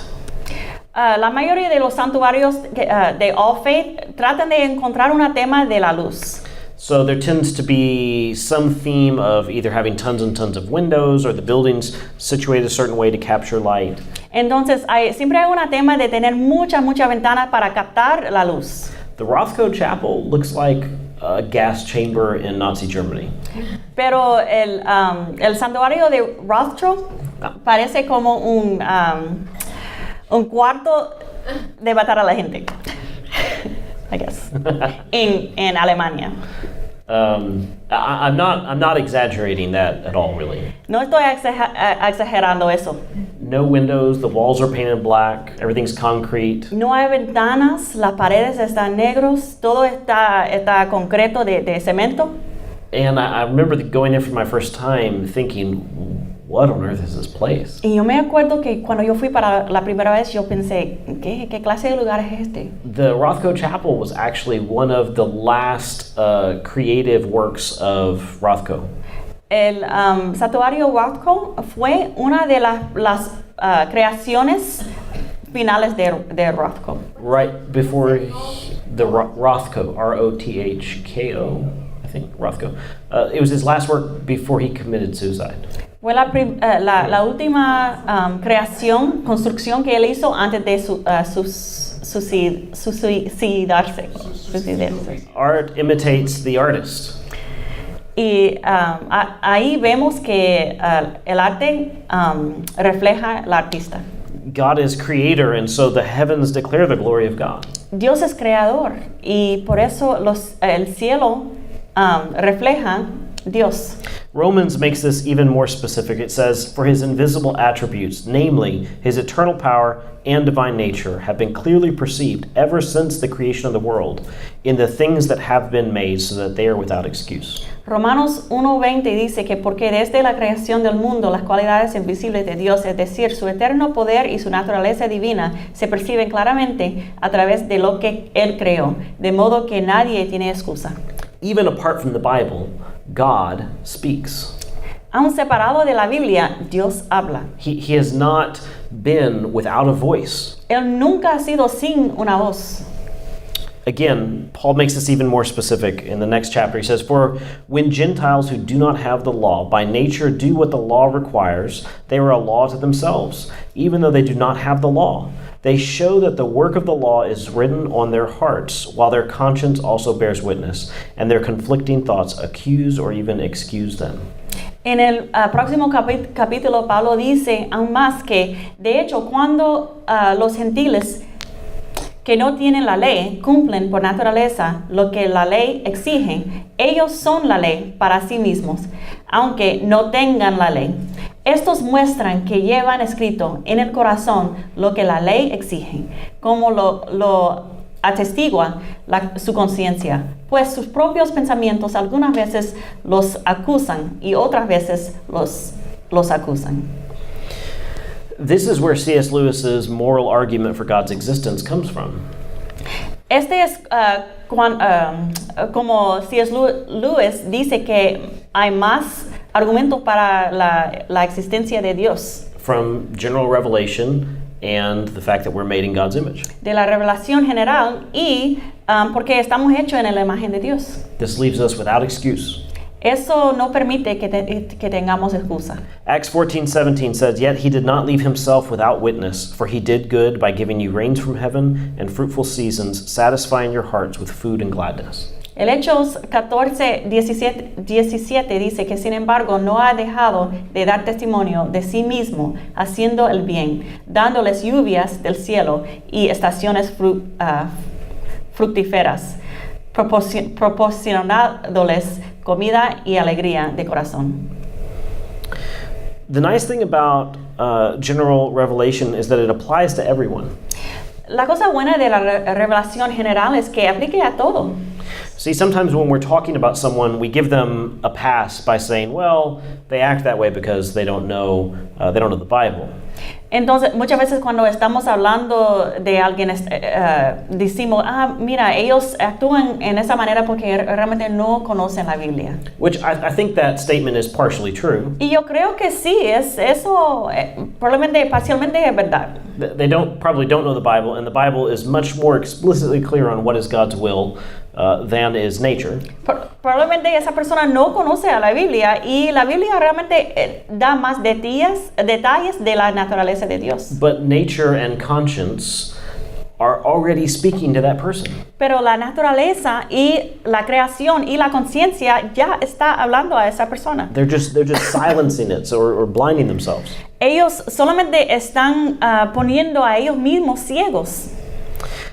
La mayoría de los santuarios de All Faith tratan de encontrar un tema de la luz. So there tends to be some theme of either having tons and tons of windows or the buildings situated a certain way to capture light. Entonces siempre hay un tema de tener muchas ventanas para captar la luz. The Rothko Chapel looks like a gas chamber in Nazi Germany. Pero el santuario de Rothko parece como un cuarto de matar a la gente, I guess, en Alemania. I'm not exaggerating that at all, really. No estoy exagerando eso. No windows, the walls are painted black, everything's concrete. No hay ventanas, las paredes están negros, todo está concreto de cemento. And I remember going there for my first time thinking, what on earth is this place? Y yo me acuerdo que cuando yo fui para la primera vez, yo pensé, ¿qué clase de lugar es este? The Rothko Chapel was actually one of the last creative works of Rothko. El santuario Rothko fue una de las creaciones finales de Rothko. Right before the Rothko, Rothko, I think, Rothko. It was his last work before he committed suicide. Fue la última construcción que él hizo antes de suicidarse. Art imitates the artist. Y ahí vemos que el arte refleja al artista. God is creator, and so the heavens declare the glory of God. Dios es creador y por eso el cielo refleja Dios. Romans makes this even more specific. It says, "For his invisible attributes, namely his eternal power and divine nature, have been clearly perceived ever since the creation of the world in the things that have been made, so that they are without excuse." Romanos 1:20 dice que porque desde la creación del mundo las cualidades invisibles de Dios, es decir, su eterno poder y su naturaleza divina, se perciben claramente a través de lo que Él creó, de modo que nadie tiene excusa. Even apart from the Bible, God speaks. Aún separado de la Biblia, Dios habla. He has not been without a voice. Él nunca ha sido sin una voz. Again, Paul makes this even more specific in the next chapter. He says, "For when Gentiles who do not have the law by nature do what the law requires, they are a law to themselves, even though they do not have the law. They show that the work of the law is written on their hearts, while their conscience also bears witness, and their conflicting thoughts accuse or even excuse them." En el próximo capítulo, Pablo dice aún más que, de hecho, cuando los gentiles que no tienen la ley cumplen por naturaleza lo que la ley exige, ellos son la ley para sí mismos, aunque no tengan la ley. Estos muestran que llevan escrito en el corazón lo que la ley exige, como lo atestigua su conciencia, pues sus propios pensamientos algunas veces los acusan y otras veces los acusan. This is where C.S. Lewis's moral argument for God's existence comes from. Este es como C.S. Lewis dice que hay más argumentos para la existencia de Dios. From general revelation and the fact that we're made in God's image. De la revelación general y porque estamos hechos en la imagen de Dios. This leaves us without excuse. Eso no permite que tengamos excusa. Acts 14:17 says, "Yet he did not leave himself without witness, for he did good by giving you rains from heaven and fruitful seasons, satisfying your hearts with food and gladness." El Hechos 14:17 dice que sin embargo no ha dejado de dar testimonio de sí mismo, haciendo el bien, dándoles lluvias del cielo y estaciones fructíferas, proporcionándoles comida y alegría de corazón. The nice thing about general revelation is that it applies to everyone. La cosa buena de la revelación general es que aplique a todo. See, sometimes when we're talking about someone, we give them a pass by saying, well, they act that way because they don't know the Bible. Entonces, muchas veces cuando estamos hablando de alguien, decimos, mira, ellos actúan en esa manera porque realmente no conocen la Biblia. Which I think that statement is partially true. Y yo creo que sí, eso probablemente parcialmente es verdad. They probably don't know the Bible, and the Bible is much more explicitly clear on what is God's will than is nature. Probablemente esa persona no conoce a la Biblia y la Biblia realmente da más detalles de la naturaleza de Dios. But nature and conscience are already speaking to that person. Pero la naturaleza y la creación y la conciencia ya está hablando a esa persona. They're just silencing it or blinding themselves. Ellos solamente están poniendo a ellos mismos ciegos.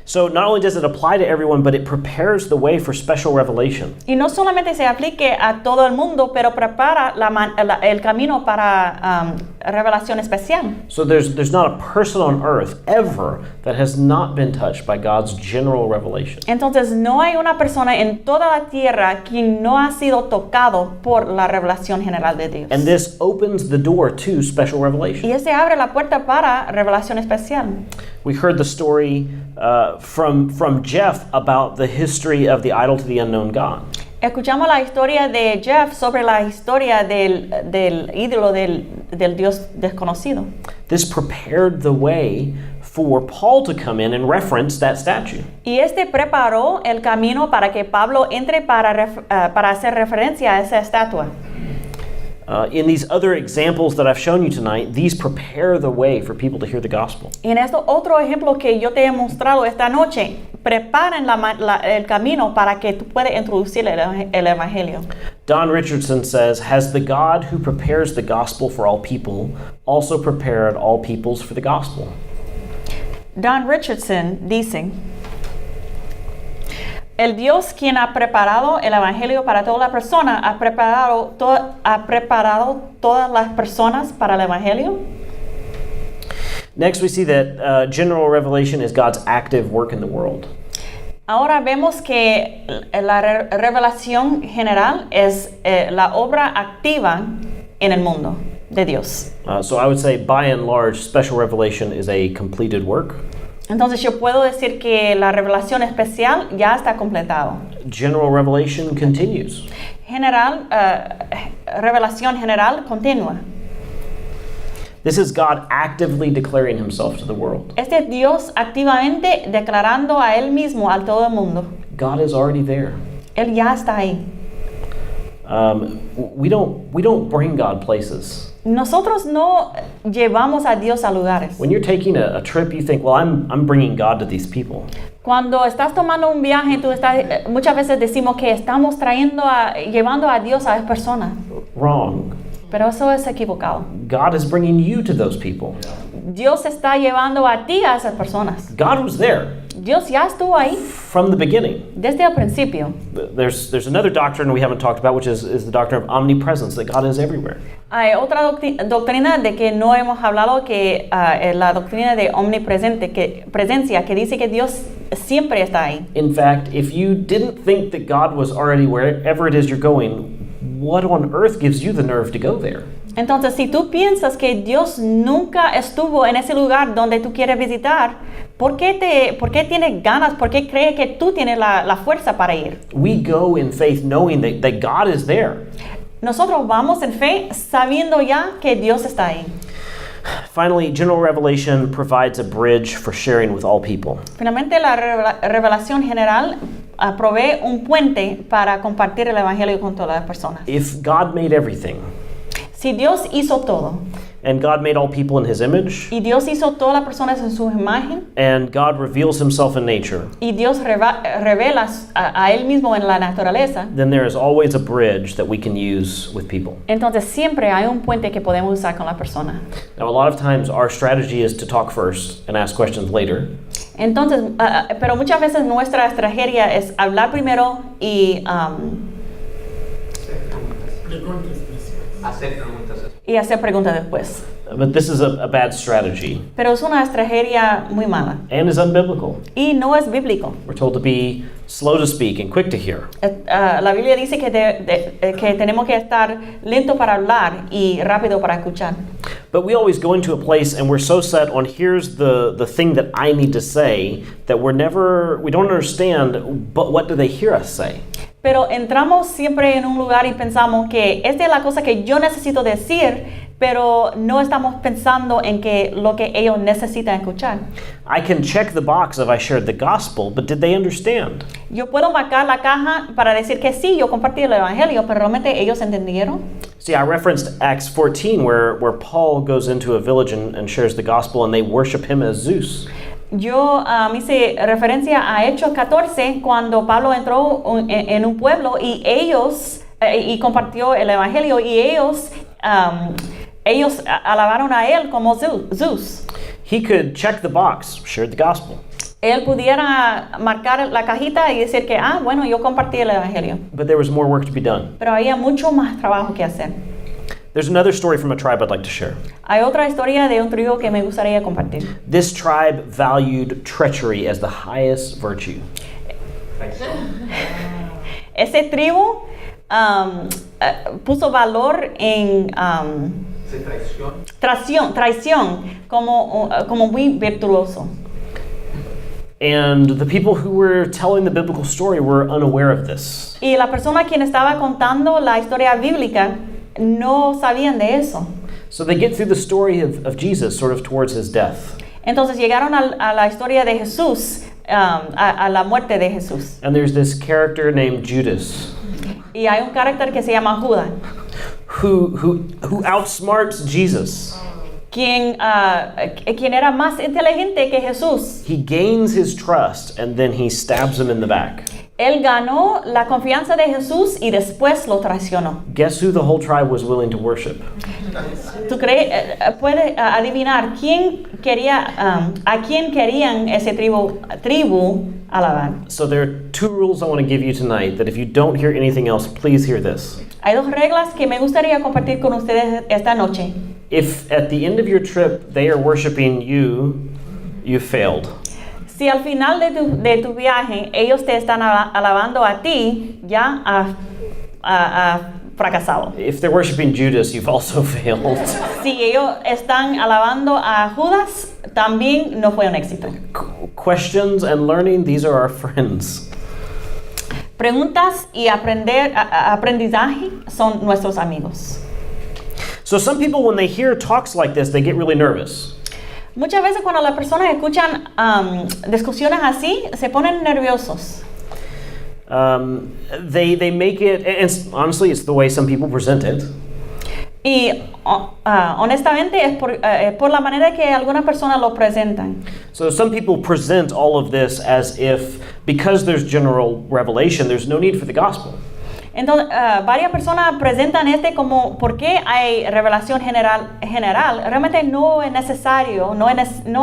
So not only does it apply to everyone, but it prepares the way for special revelation. Y no solamente se aplique a todo el mundo, pero prepara el camino para revelación especial. So there's not a person on earth ever that has not been touched by God's general revelation. Entonces no hay una persona en toda la tierra quien no ha sido tocado por la revelación general de Dios. And this opens the door to special revelation. Y ese abre la puerta para revelación especial. We heard the story from Jeff about the history of the idol to the unknown God. Escuchamos la historia de Jeff sobre la historia del ídolo del Dios desconocido. This prepared the way for Paul to come in and reference that statue. Y preparó el camino para que Pablo entre para hacer referencia a esa estatua. In these other examples that I've shown you tonight, these prepare the way for people to hear the gospel. Y en estos otros ejemplos que yo te he mostrado esta noche, preparan el camino para que tú puedas introducir el evangelio. Don Richardson says, "Has the God who prepares the gospel for all people also prepared all peoples for the gospel?" Don Richardson dice, el Dios quien ha preparado el evangelio para toda la persona, ha preparado todas las personas para el evangelio. Next, we see that general revelation is God's active work in the world. Ahora vemos que la revelación general es la obra activa en el mundo de Dios. So I would say, by and large, special revelation is a completed work. Entonces yo puedo decir que la revelación especial ya está completado. General revelation continues. Revelación general continua. This is God actively declaring himself to the world. Este es Dios activamente declarando a él mismo a todo el mundo. God is already there. Él ya está ahí. We don't bring God places. Nosotros no llevamos a Dios a lugares. When you're taking a trip, you think, well, I'm bringing God to these people. Cuando estás tomando un viaje, muchas veces decimos que estamos llevando a Dios a esas personas. Wrong. Pero eso es equivocado. God is bringing you to those people. Dios está llevando a ti a esas personas. God was there. Dios ya estuvo ahí. From the beginning. Desde el principio. There's another doctrine we haven't talked about, which is the doctrine of omnipresence, that God is everywhere. Hay otra doctrina de que no hemos hablado, que la doctrina de presencia, que dice que Dios siempre está ahí. In fact, if you didn't think that God was already wherever it is you're going, what on earth gives you the nerve to go there? Entonces, si tú piensas que Dios nunca estuvo en ese lugar donde tú quieres visitar, ¿por qué tienes ganas? ¿Por qué crees que tú tienes la fuerza para ir? We go in faith knowing that God is there. Nosotros vamos en fe sabiendo ya que Dios está ahí. Finally, general revelation provides a bridge for sharing with all people. Finalmente, la revelación general provee un puente para compartir el evangelio con todas las personas. If God made everything, si Dios hizo todo, and God made all people in his image, y Dios hizo todas las personas en su imagen, and God reveals himself in nature, y Dios revela a él mismo en la naturaleza, then there is always a bridge that we can use with people. Entonces siempre hay un puente que podemos usar con la persona. Now, a lot of times our strategy is to talk first and ask questions later. Entonces, pero muchas veces nuestra estrategia es hablar primero y hacer preguntas después. But this is a bad strategy. Pero es una estrategia muy mala. And is unbiblical. Y no es bíblico. We're told to be slow to speak and quick to hear. La Biblia dice que tenemos que estar lento para hablar y rápido para escuchar. But we always go into a place and we're so set on here's the thing that I need to say that we don't understand, but what do they hear us say? Pero entramos siempre en un lugar y pensamos que esta es la cosa que yo necesito decir, pero no estamos pensando en que lo que ellos necesitan escuchar. I can check the box if I shared the gospel, but did they understand? Yo puedo marcar la caja para decir que sí, yo compartí el evangelio, pero realmente ellos entendieron. See, I referenced Acts 14 where Paul goes into a village and shares the gospel and they worship him as Zeus. Yo hice referencia a Hechos 14 cuando Pablo entró en un pueblo y y compartió el evangelio y ellos alabaron a él como Zeus. He could check the box, shared the gospel. Él pudiera marcar la cajita y decir que, bueno, yo compartí el evangelio. But there was more work to be done. Pero había mucho más trabajo que hacer. There's another story from a tribe I'd like to share. Hay otra historia de un tribu que me gustaría compartir. This tribe valued treachery as the highest virtue. Ese tribu puso valor en traición como muy virtuoso. And the people who were telling the biblical story were unaware of this. Y la persona quien estaba contando la historia bíblica no sabían de eso. So they get through the story of Jesus sort of towards his death. Entonces llegaron a la historia de Jesús, a la muerte de Jesús. And there's this character named Judas Y hay un carácter que se llama Judas, who outsmarts Jesus. quien era más inteligente que Jesús. He gains his trust and then he stabs him in the back. Él ganó la confianza de Jesús y después lo traicionó. Guess who the whole tribe was willing to worship? ¿Tú puedes adivinar a quién querían ese tribu alabar? So there are two rules I want to give you tonight that if you don't hear anything else, please hear this. Hay dos reglas que me gustaría compartir con ustedes esta noche. If at the end of your trip they are worshiping you, you failed. Si al final de tu viaje ellos te están alabando a ti, ya has fracasado. If they're worshiping Judas, you've also failed. Si ellos están alabando a Judas, también no fue un éxito. Questions and learning, these are our friends. Preguntas y aprendizaje son nuestros amigos. So some people, when they hear talks like this, they get really nervous. Muchas veces cuando las personas escuchan discusiones así, se ponen nerviosos. They make it, and honestly, it's the way some people present it. Y honestamente es por la manera que algunas personas lo presentan. So some people present all of this as if, because there's general revelation, there's no need for the gospel. Entonces, varias personas presentan como ¿por qué hay revelación general? Realmente no es necesario, no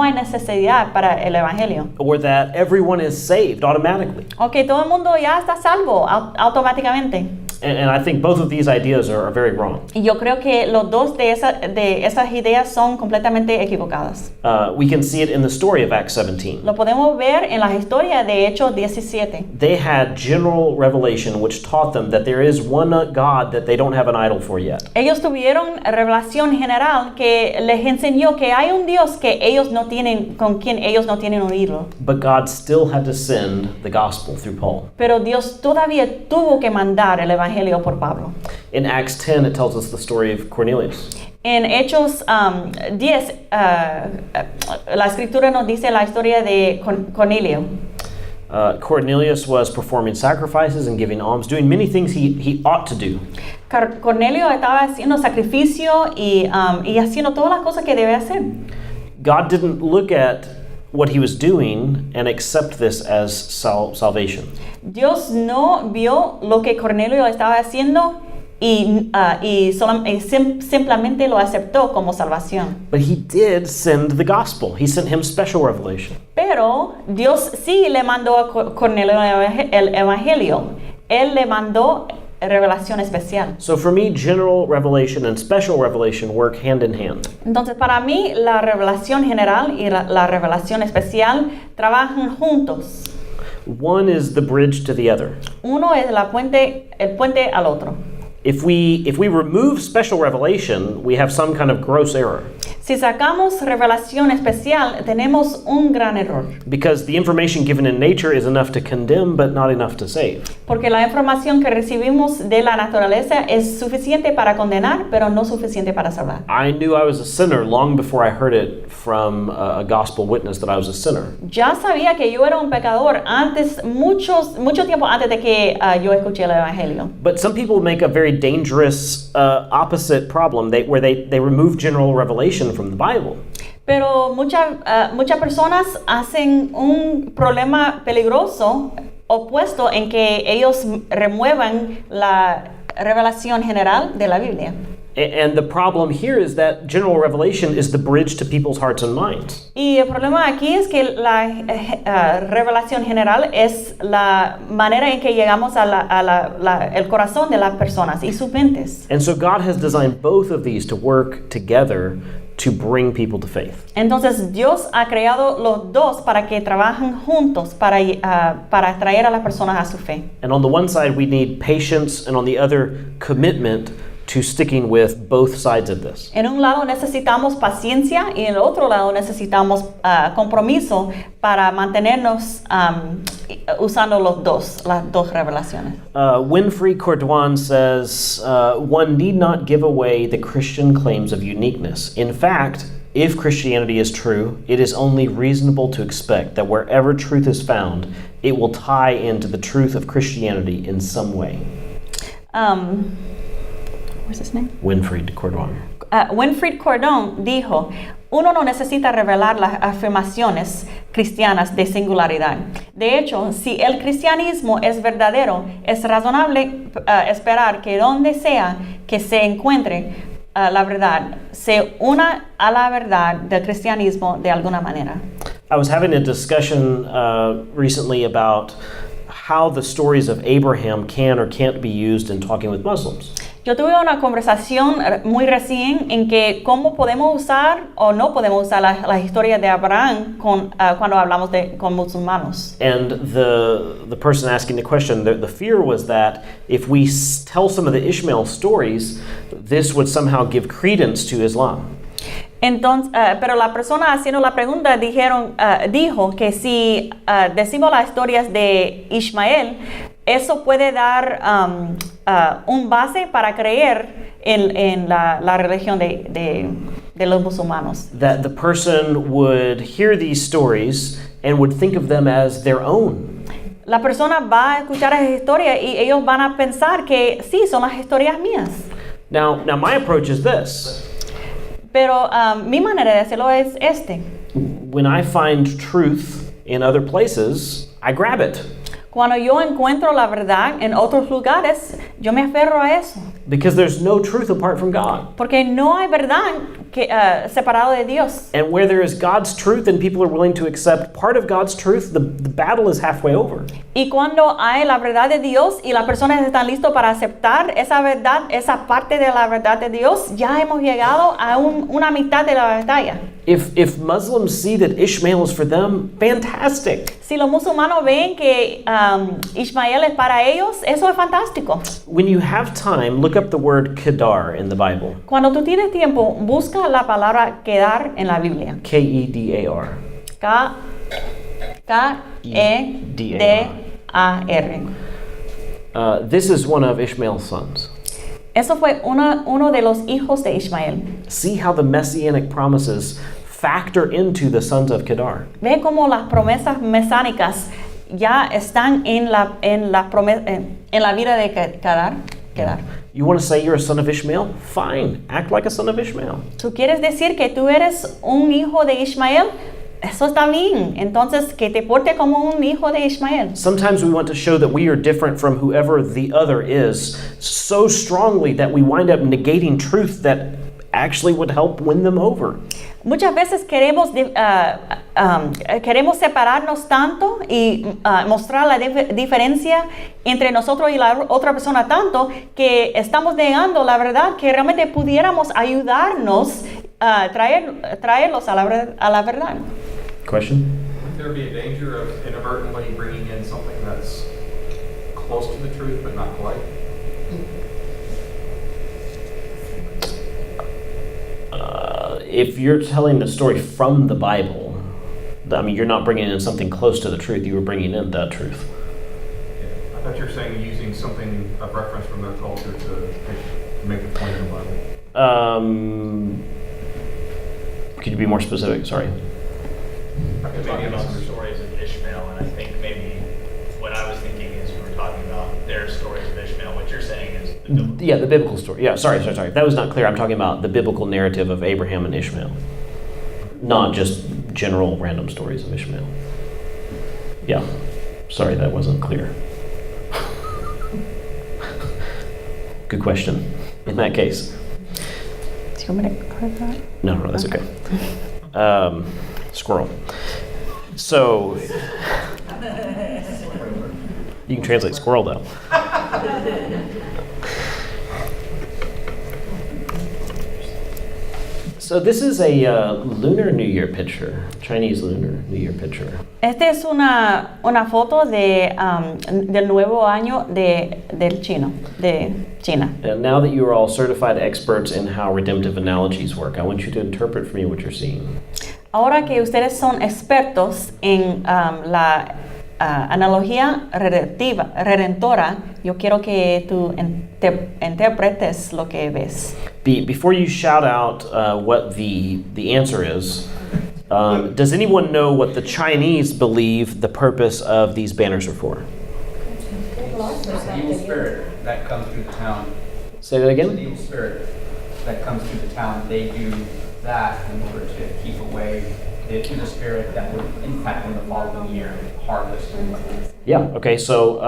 hay necesidad para el evangelio. Or that everyone is saved automatically. O que todo el mundo ya está salvo automáticamente. And I think both of these ideas are very wrong. Y yo creo que los dos de esas ideas son completamente equivocadas. We can see it in the story of Acts 17. Lo podemos ver en la historia de Hechos 17. They had general revelation which taught them that there is one God that they don't have an idol for yet. Ellos tuvieron revelación general que les enseñó que hay un Dios que ellos no tienen, con quien ellos no tienen un ídolo. But God still had to send the gospel through Paul. Pero Dios todavía tuvo que mandar el evangelio por Pablo. In Acts 10, it tells us the story of Cornelius. En Hechos 10, la escritura nos dice la historia de Cornelio. Cornelius was performing sacrifices and giving alms, doing many things he ought to do. Cornelio estaba haciendo sacrificio y haciendo todas las cosas que debe hacer. God didn't look at what he was doing and accept this as salvation. Dios no vio lo que Cornelio estaba haciendo y simplemente lo aceptó como salvación. But he did send the gospel. He sent him special revelation. Pero Dios sí le mandó a Cornelio el evangelio. Él le mandó revelación especial. So for me, general revelation and special revelation work hand in hand. Entonces para mí la revelación general y la revelación especial trabajan juntos. One is the bridge to the other. Uno es el puente al otro. If we remove special revelation, we have some kind of gross error. Si sacamos revelación especial, tenemos un gran error. Because the information given in nature is enough to condemn, but not enough to save. Porque la información que recibimos de la naturaleza es suficiente para condenar, pero no suficiente para salvar. I knew I was a sinner long before I heard it from a gospel witness that I was a sinner. Ya sabía que yo era un pecador mucho tiempo antes de que yo escuché el evangelio. But some people make a very dangerous opposite problem where they remove general revelation from the Bible. Pero muchas personas hacen un problema peligroso opuesto en que ellos remuevan la revelación general de la Biblia. And the problem here is that general revelation is the bridge to people's hearts and minds. Y el problema aquí es que la revelación general es la manera en que llegamos el corazón de las personas y sus mentes. And so God has designed both of these to work together to bring people to faith. Entonces Dios ha creado los dos para que trabajen juntos para atraer a las personas a su fe. And on the one side we need patience, and on the other commitment to sticking with both sides of this. En un lado necesitamos paciencia y en el otro lado necesitamos compromiso para mantenernos usando las dos revelaciones. Winfrey Cordovan says, one need not give away the Christian claims of uniqueness. In fact, If Christianity is true, it is only reasonable to expect that wherever truth is found, it will tie into the truth of Christianity in some way. What's his name? Winfried Cordon. Winfried Cordon dijo, uno no necesita revelar las afirmaciones cristianas de singularidad. De hecho, si el cristianismo es verdadero, es razonable esperar que donde sea que se encuentre la verdad, se una a la verdad del cristianismo de alguna manera. I was having a discussion recently about how the stories of Abraham can or can't be used in talking with Muslims. Yo tuve una conversación muy recién en que cómo podemos usar o no podemos usar la historia de Abraham cuando hablamos con musulmanos. And the person asking the question, the fear was that if we tell some of the Ishmael stories, this would somehow give credence to Islam. Entonces, pero la persona haciendo la pregunta dijo que si decimos las historias de Ismael, eso puede dar un base para creer en la religión de los musulmanos. That the person would hear these stories and would think of them as their own. La persona va a escuchar esas historias y ellos van a pensar que sí, son las historias mías. Now my approach is this. Pero mi manera de hacerlo es When I find truth in other places, I grab it. Cuando yo encuentro la verdad en otros lugares, yo me aferro a eso. Because there's no truth apart from God. Porque no hay verdad separado de Dios. And where there is God's truth and people are willing to accept part of God's truth, the battle is halfway over. Y cuando hay la verdad de Dios y las personas están listos para aceptar esa verdad, esa parte de la verdad de Dios, ya hemos llegado a una mitad de la batalla. If Muslims see that Ishmael is for them, fantastic. Si los musulmanos ven que Ismael es para ellos, eso es fantástico. When you have time, look up the word kedar in the Bible. Cuando tú tienes tiempo, busca la palabra quedar en la Biblia. K-E-D-A-R. K-E-D-A-R. This is one of Ishmael's sons. Eso fue uno de los hijos de Ismael. See how the messianic promises factor into the sons of Kedar. Ve cómo las promesas mesánicas ya están en la vida de Kedar. You want to say you're a son of Ishmael? Fine, act like a son of Ishmael. ¿Tú quieres decir que tú eres un hijo de Ismael? Eso está bien. Entonces, que te porte como un hijo de Ismael. Sometimes we want to show that we are different from whoever the other is so strongly that we wind up negating truth that actually would help win them over. Muchas veces queremos separarnos tanto y mostrar la diferencia entre nosotros y la otra persona tanto que estamos negando la verdad que realmente pudiéramos ayudarnos a traerlos a la verdad. Question? Would there be a danger of inadvertently bringing in something that's close to the truth but not quite? If you're telling the story from the Bible, I mean, you're not bringing in something close to the truth. You were bringing in the truth. Yeah. I thought you were saying using something, a reference from their culture to make the point in the Bible. Could you be more specific? Sorry. We're talking about the stories of Ishmael, and I think maybe what I was thinking is you were talking about their stories of Ishmael. What you're saying is the biblical. Yeah, the biblical story. Yeah, sorry. That was not clear. I'm talking about the biblical narrative of Abraham and Ishmael, not just general random stories of Ishmael. Yeah, sorry, that wasn't clear. Good question. In that case. Do you want me to correct that? No, that's okay. Squirrel. So, you can translate squirrel though. So this is a Lunar New Year picture, Chinese Lunar New Year picture. Esta es una foto del nuevo año de China. And now that you are all certified experts in how redemptive analogies work, I want you to interpret for me what you're seeing. Ahora que ustedes son expertos en la analogía redentora, yo quiero que tú interpretes lo que ves. Before you shout out what the answer is, does anyone know what the Chinese believe the purpose of these banners are for? The evil spirit that comes through the town. Say that The again? evil spirit that comes through the town, they do that in order to keep away the evil spirit that would impact in the following year harvest. Yeah, okay, so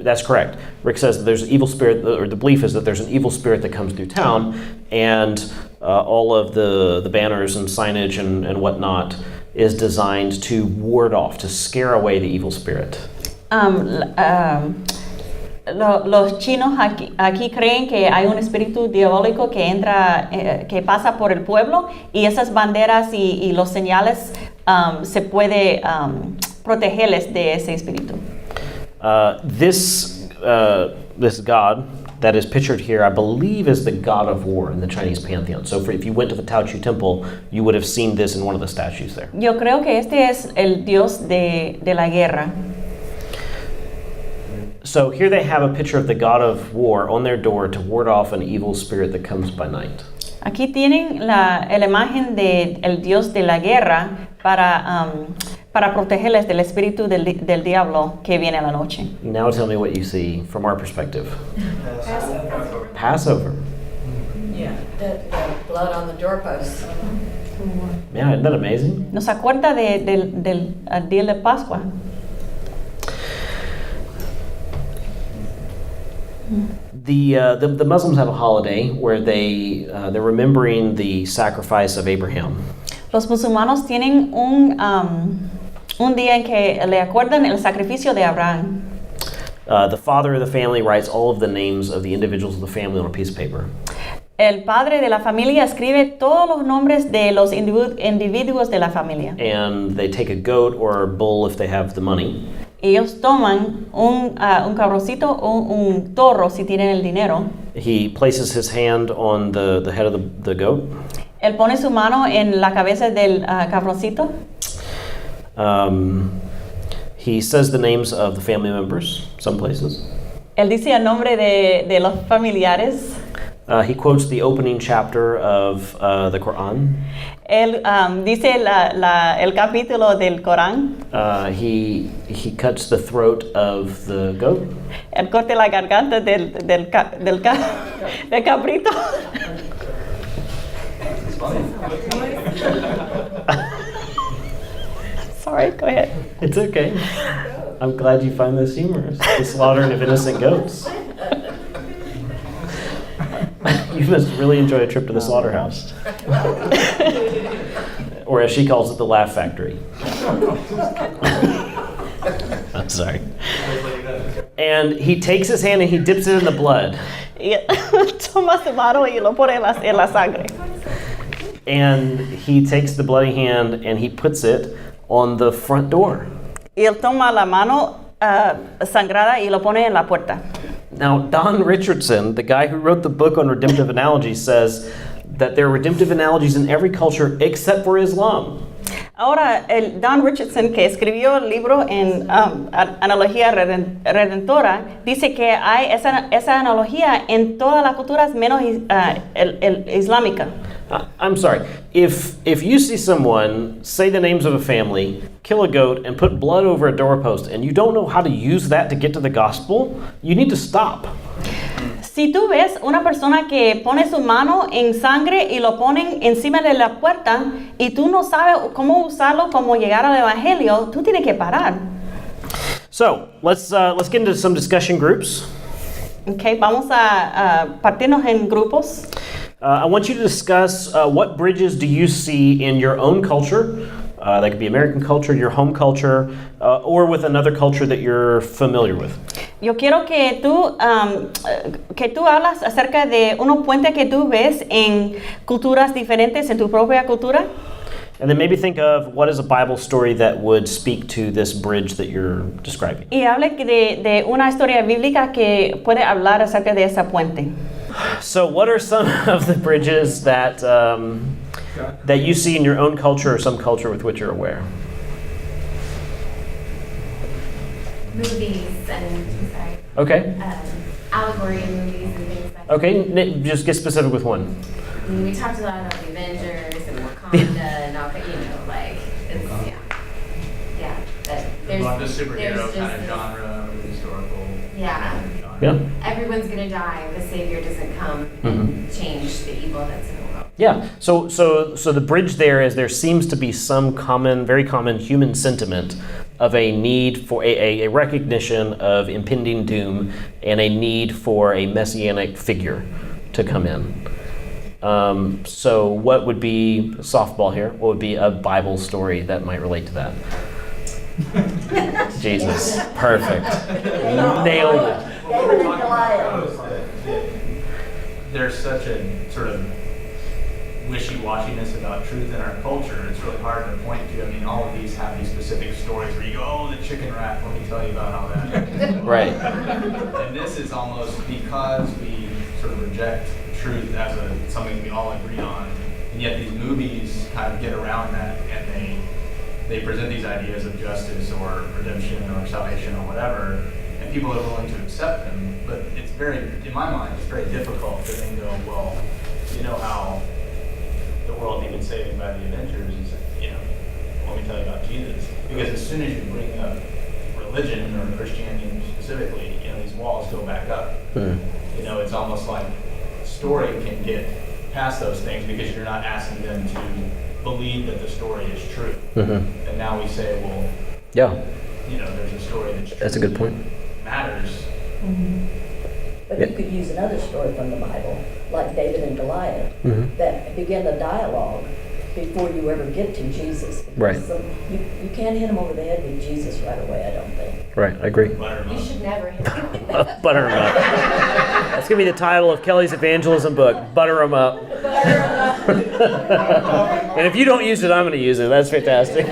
that's correct. Rick says that there's an evil spirit, or the belief is that there's an evil spirit that comes through town, and all of the banners and signage and whatnot is designed to ward off, to scare away the evil spirit. Los chinos aquí creen que hay un espíritu diabólico que entra, que pasa por el pueblo, y esas banderas y los señales se puede protegerles de ese espíritu. This god that is pictured here, I believe, is the god of war in the Chinese pantheon. So if you went to the Taochu temple, you would have seen this in one of the statues there. Yo creo que este es el dios de la guerra. So here they have a picture of the god of war on their door to ward off an evil spirit that comes by night. Aquí tienen la imagen de el dios de la guerra para protegerles del espíritu del diablo que viene a la noche. Now tell me what you see from our perspective. Passover. Yeah. The blood on the doorposts. Yeah, isn't that amazing? Nos acuerda del día de Pascua. The Muslims have a holiday where they're remembering the sacrifice of Abraham. Los musulmanes tienen un día en que le acuerdan el sacrificio de Abraham. The father of the family writes all of the names of the individuals of the family on a piece of paper. El padre de la familia escribe todos los nombres de los individuos de la familia. And they take a goat or a bull if they have the money. Ellos toman un cabrocito o un toro si tienen el dinero. He places his hand on the head of the goat. Él pone su mano en la cabeza del cabrocito. He says the names of the family members, some places. Él dice el nombre de los familiares. He quotes the opening chapter of the Quran. Él dice el capítulo del Corán. He cuts the throat of the goat. Él corta la garganta del cabrito. Sorry, go ahead. It's okay. I'm glad you find this humorous. The slaughtering of innocent goats. You must really enjoy a trip to the slaughterhouse. Or as she calls it, the laugh factory. I'm sorry. And he takes his hand and he dips it in the blood. Toma su mano y lo pone en la sangre. And he takes the bloody hand and he puts it on the front door. Y él toma la mano sangrada y lo pone en la puerta. Now, Don Richardson, the guy who wrote the book on redemptive analogies, says that there are redemptive analogies in every culture except for Islam. Ahora, el Don Richardson, que escribió el libro en analogía redentora, dice que hay esa analogía en todas las culturas menos el islámica. I'm sorry. If you see someone say the names of a family, kill a goat, and put blood over a doorpost, and you don't know how to use that to get to the gospel, you need to stop. Si tú ves una persona que pone su mano en sangre y lo ponen encima de la puerta y tú no sabes cómo usarlo, cómo llegar al evangelio, tú tienes que parar. So let's get into some discussion groups. Okay, vamos a partirnos en grupos. I want you to discuss what bridges do you see in your own culture. That could be American culture, your home culture, or with another culture that you're familiar with. Yo quiero que tú hablas acerca de unos puentes que tú ves en culturas diferentes, en tu propia cultura. And then maybe think of what is a Bible story that would speak to this bridge that you're describing. Y hable de una historia bíblica que puede hablar acerca de esa puente. So what are some of the bridges that you see in your own culture or some culture with which you're aware? movies and Okay. allegory movies and things like that. Okay, just get specific with one. We talked a lot about the Avengers and Wakanda and all that, like, it's, yeah. But The superhero kind of genre, historical. Yeah. Genre. Yeah. Everyone's gonna die if the Savior doesn't come and change the evil that's in the world. Yeah. So the bridge there is there seems to be some very common human sentiment of a need for a recognition of impending doom and a need for a messianic figure to come in. So what would be softball here? What would be a Bible story that might relate to that? Jesus, perfect, nailed it. David and Goliath. There's such a sort of wishy-washiness about truth in our culture. It's really hard to point to. I mean, all of these have these specific stories where you go, oh, the chicken rat, let me tell you about all that. Right. And this is almost because we sort of reject truth as something we all agree on, and yet these movies kind of get around that, and they present these ideas of justice or redemption or salvation or whatever, and people are willing to accept them. But it's in my mind, it's very difficult to then go, well, you know how the world even saved by the Avengers is, let me tell you about Jesus. Because as soon as you bring up religion or Christianity specifically, these walls go back up. It's almost like story can get past those things because you're not asking them to believe that the story is true. And now we say, well, there's a story that's true. That's a good point. Matters. But you could use another story from the Bible, like David and Goliath, that begin a dialogue before you ever get to Jesus. Right. So you can't hit him over the head with Jesus right away, I don't think. Right, I agree. You should never hit them. Butter 'em up. That's going to be the title of Kelly's evangelism book, Butter 'em Up. And if you don't use it, I'm going to use it. That's fantastic.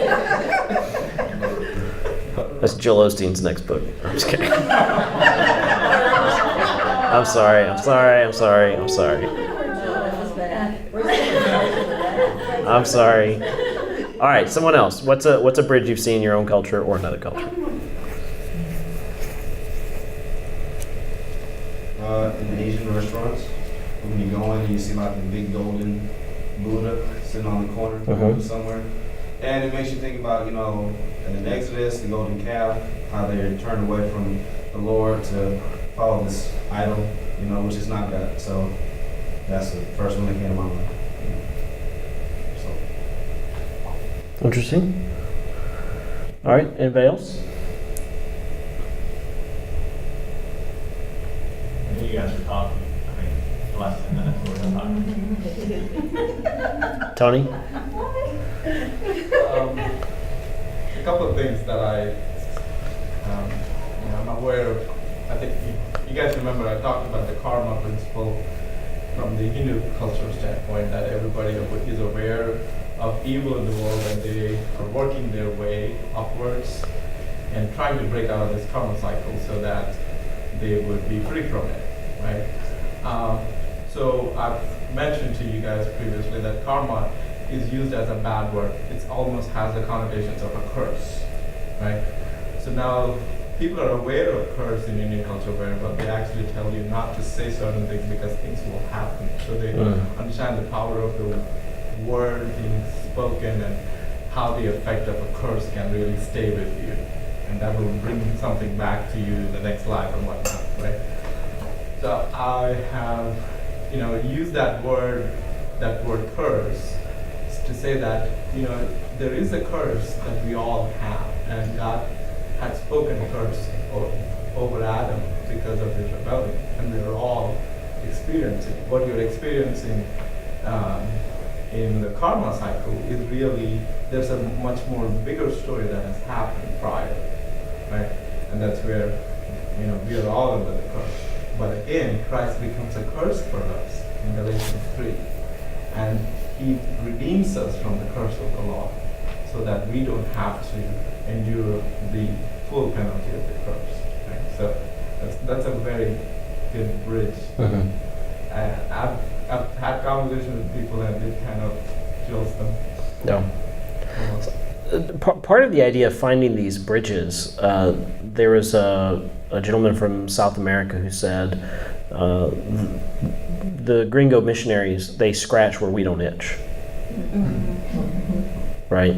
That's Joel Osteen's next book. I'm just kidding. I'm sorry. I'm sorry. All right, someone else. What's a bridge you've seen in your own culture or another culture? In the Asian restaurants, when you go in and you see like the big golden Buddha sitting on the corner somewhere. And it makes you think about, in Exodus, the golden calf, how they turned away from the Lord to follow this idol, which is not God. So that's the first one that came to my mind. Interesting. All right, anybody else? You guys are talking. The last 10 minutes we're talking. Tony? A couple of things that I'm aware of. I think you guys remember I talked about the karma principle from the Hindu cultural standpoint, that everybody is aware of evil in the world and they are working their way upwards and trying to break out of this karma cycle so that they would be free from it, right? So I've mentioned to you guys previously that karma is used as a bad word. It almost has the connotations of a curse, right? So now people are aware of curse in Indian culture, but they actually tell you not to say certain things because things will happen. So they understand the power of the word being spoken and how the effect of a curse can really stay with you. And that will bring something back to you in the next life and whatnot, right? So I have, used that word curse to say that, there is a curse that we all have, and God had spoken a curse over Adam because of his rebellion, and we are all experiencing. What you're experiencing in the karma cycle is really, there's a much more bigger story that has happened prior, right? And that's where, we are all under the curse. But again, Christ becomes a curse for us in Galatians 3. And he redeems us from the curse of the law so that we don't have to endure the full penalty of the curse. Right? So that's a very good bridge. I've had conversations with people and it kind of chills them. No. part of the idea of finding these bridges, there was a gentleman from South America who said, the gringo missionaries, they scratch where we don't itch. Right?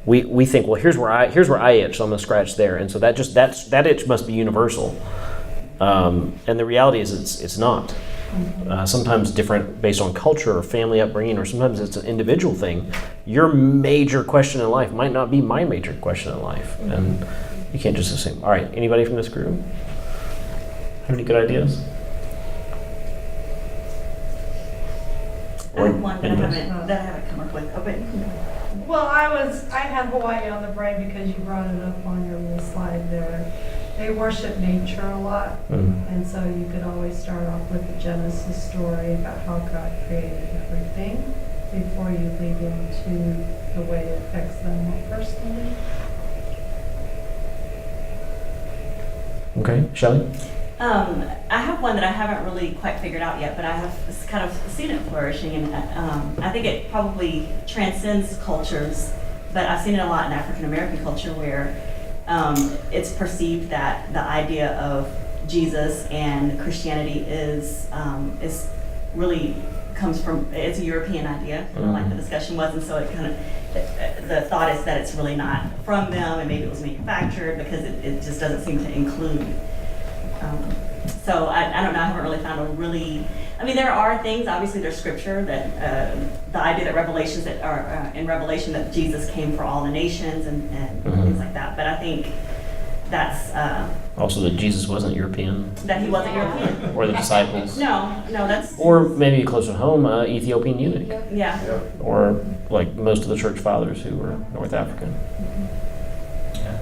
We think, well, here's where I itch, so I'm gonna scratch there, and so that itch must be universal. And the reality is it's not. Sometimes different based on culture or family upbringing, or sometimes it's an individual thing. Your major question in life might not be my major question in life, and you can't just assume. All right, anybody from this group have any good ideas? I have one that I haven't come up with. Oh, but Well, I had Hawaii on the brain because you brought it up on your little slide there. They worship nature a lot, and so you could always start off with the Genesis story about how God created everything before you lead into the way it affects them more personally. Okay, Shelley? I have one that I haven't really quite figured out yet, but I have kind of seen it flourishing, and I think it probably transcends cultures, but I've seen it a lot in African American culture where it's perceived that the idea of Jesus and Christianity is really comes from, it's a European idea, like the discussion was, and so it kind of, the thought is that it's really not from them, and maybe it was manufactured because it just doesn't seem to include. So I don't know, I haven't really found a really, I mean, there are things, obviously there's scripture that, the idea that revelations that are, in Revelation that Jesus came for all the nations and things like that, but I think that's... also that Jesus wasn't European. That he wasn't European. Or the disciples. No, that's... Or maybe closer to home, Ethiopian eunuch. Yeah. Or like most of the church fathers who were North African. Yeah.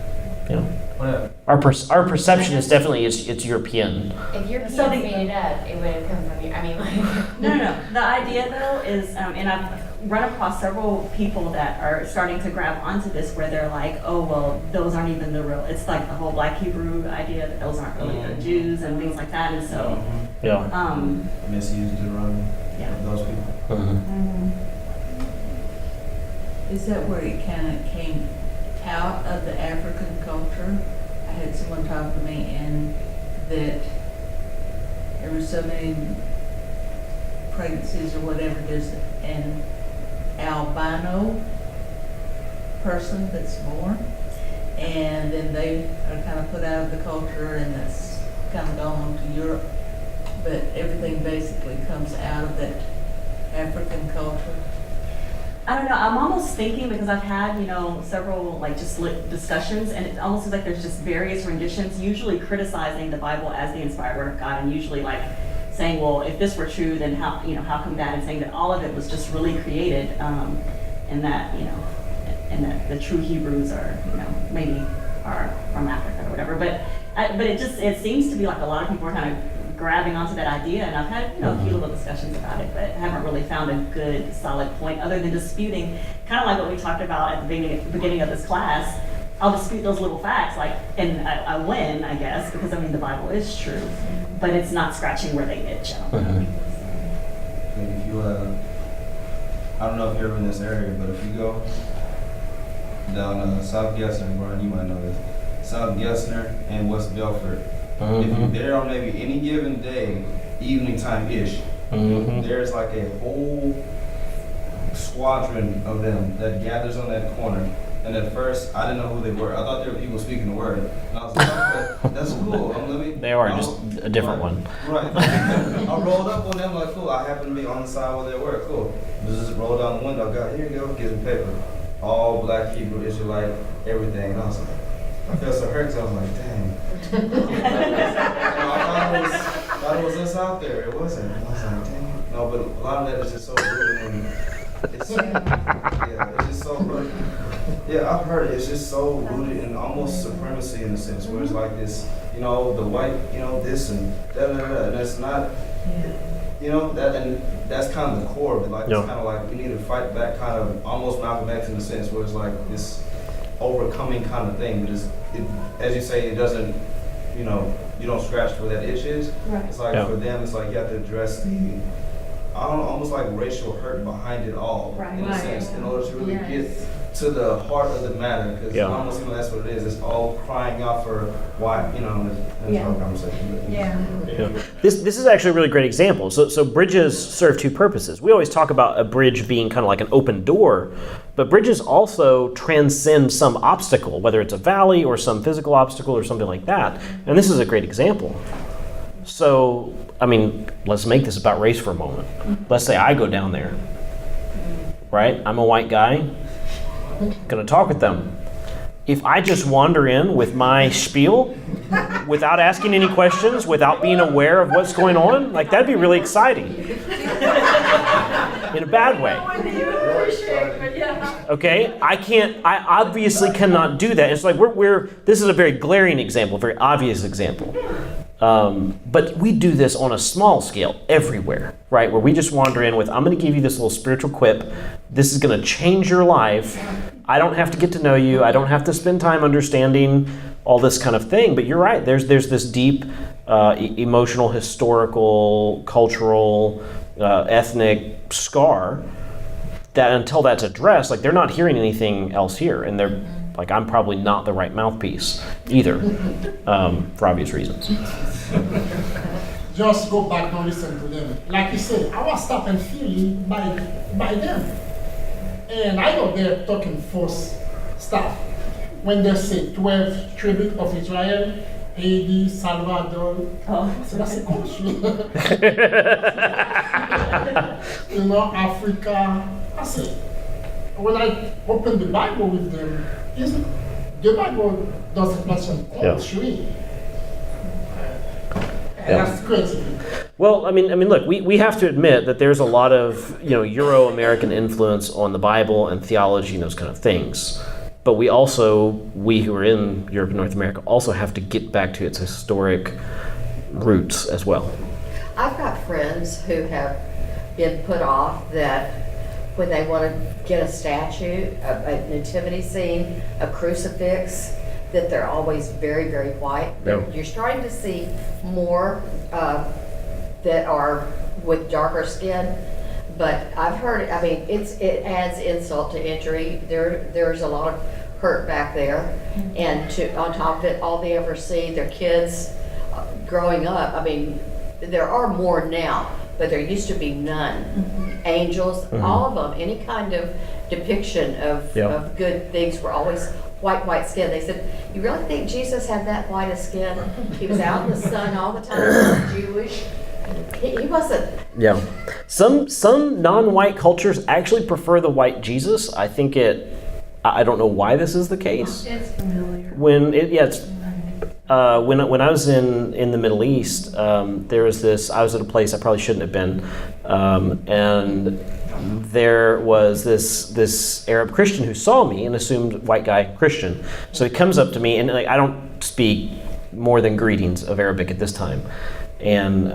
Our perception is definitely it's European. If Europeans made it up, it would have come from you. I mean, like... No. The idea, though, is, and I've run across several people that are starting to grab onto this where they're like, oh, well, those aren't even the real... It's like the whole Black Hebrew idea that those aren't really the Jews and things like that, and so... Misused it around those people. Is that where it kind of came out of the African culture? I had someone talk to me and that there were so many pregnancies or whatever, there's an albino person that's born, and then they are kind of put out of the culture, and that's kind of gone on to Europe, but everything basically comes out of that African culture. I don't know, I'm almost thinking, because I've had, several discussions, and it almost seems like there's just various renditions, usually criticizing the Bible as the inspired word of God, and usually saying, well, if this were true, then how come that, and saying that all of it was just really created, and that, and that the true Hebrews are, maybe are from Africa or whatever, but it seems to be like a lot of people are kind of grabbing onto that idea, and I've had a few little discussions about it, but I haven't really found a good solid point other than disputing, kind of like what we talked about at the beginning of this class. I'll dispute those little facts, and I win, I guess, because the Bible is true, but it's not scratching where they itch. If you, I don't know if you're ever in this area, but if you go down South Gessner, Brian, you might know this, South Gessner and West Belford. If you're there on maybe any given day, evening time-ish, there's like a whole squadron of them that gathers on that corner. And at first, I didn't know who they were. I thought they were people speaking the word. And I was like, okay, that's cool. They are, just a different one. Right. I rolled up on them like, cool. I happened to be on the side where they were. Cool. Just rolled down the window. Got, here you go. Give them paper. All Black, Hebrew, Israelite, everything. And I was like, I felt so hurt, so I was like, dang. I thought it was us out there. It wasn't. I was like, dang. No, but a lot of that is just so rooted in, it's just so rooted. Yeah, I've heard it. It's just so rooted in almost supremacy in a sense, where it's like this, the white, this and da-da-da-da. And that's not, that, and that's kind of the core of it. It's kind of like we need to fight back, kind of almost Malcolm X in a sense, where it's like this overcoming kind of thing, but as you say, it doesn't, you don't scratch where that itch is. Right. It's like for them, it's like you have to address almost like racial hurt behind it all, in a sense, in order to really get to the heart of the matter, because almost even that's what it is. It's all crying out for why, that's our conversation. This is actually a really great example. So bridges serve two purposes. We always talk about a bridge being kind of like an open door, but bridges also transcend some obstacle, whether it's a valley or some physical obstacle or something like that. And this is a great example. So, let's make this about race for a moment. Let's say I go down there, right? I'm a white guy, gonna talk with them. If I just wander in with my spiel without asking any questions, without being aware of what's going on, that'd be really exciting. In a bad way. Okay, I obviously cannot do that. It's like this is a very glaring example, a very obvious example. But we do this on a small scale everywhere, right? Where we just wander in with, I'm going to give you this little spiritual quip. This is going to change your life. I don't have to get to know you. I don't have to spend time understanding all this kind of thing. But you're right. There's this deep emotional, historical, cultural, ethnic scar that until that's addressed, they're not hearing anything else here. And they're I'm probably not the right mouthpiece either, for obvious reasons. Just go back and listen to them. Like you said, I was stopped and feeling by them. And I know they're talking false stuff. When they say 12 tributes of Israel, Haiti, Salvador, so that's a country. Africa. I say, when I open the Bible with them, the Bible doesn't mention country. That's crazy. Well, look, we have to admit that there's a lot of, Euro-American influence on the Bible and theology and those kind of things. But we who are in Europe and North America also have to get back to its historic roots as well. I've got friends who have been put off that when they want to get a statue, a nativity scene, a crucifix, that they're always very, very white. Yeah. You're starting to see more that are with darker skin. But I've heard, it adds insult to injury. There's a lot of hurt back there. And on top of it, all they ever see, their kids growing up. There are more now, but there used to be none. Angels, all of them, any kind of depiction of good things were always white skin. They said, you really think Jesus had that white of skin? He was out in the sun all the time, he was Jewish. He wasn't. Yeah. Some non-white cultures actually prefer the white Jesus. I think I don't know why this is the case. It's familiar. When I was in the Middle East, there was this. I was at a place I probably shouldn't have been, and there was this Arab Christian who saw me and assumed white guy Christian. So he comes up to me, and I don't speak more than greetings of Arabic at this time, and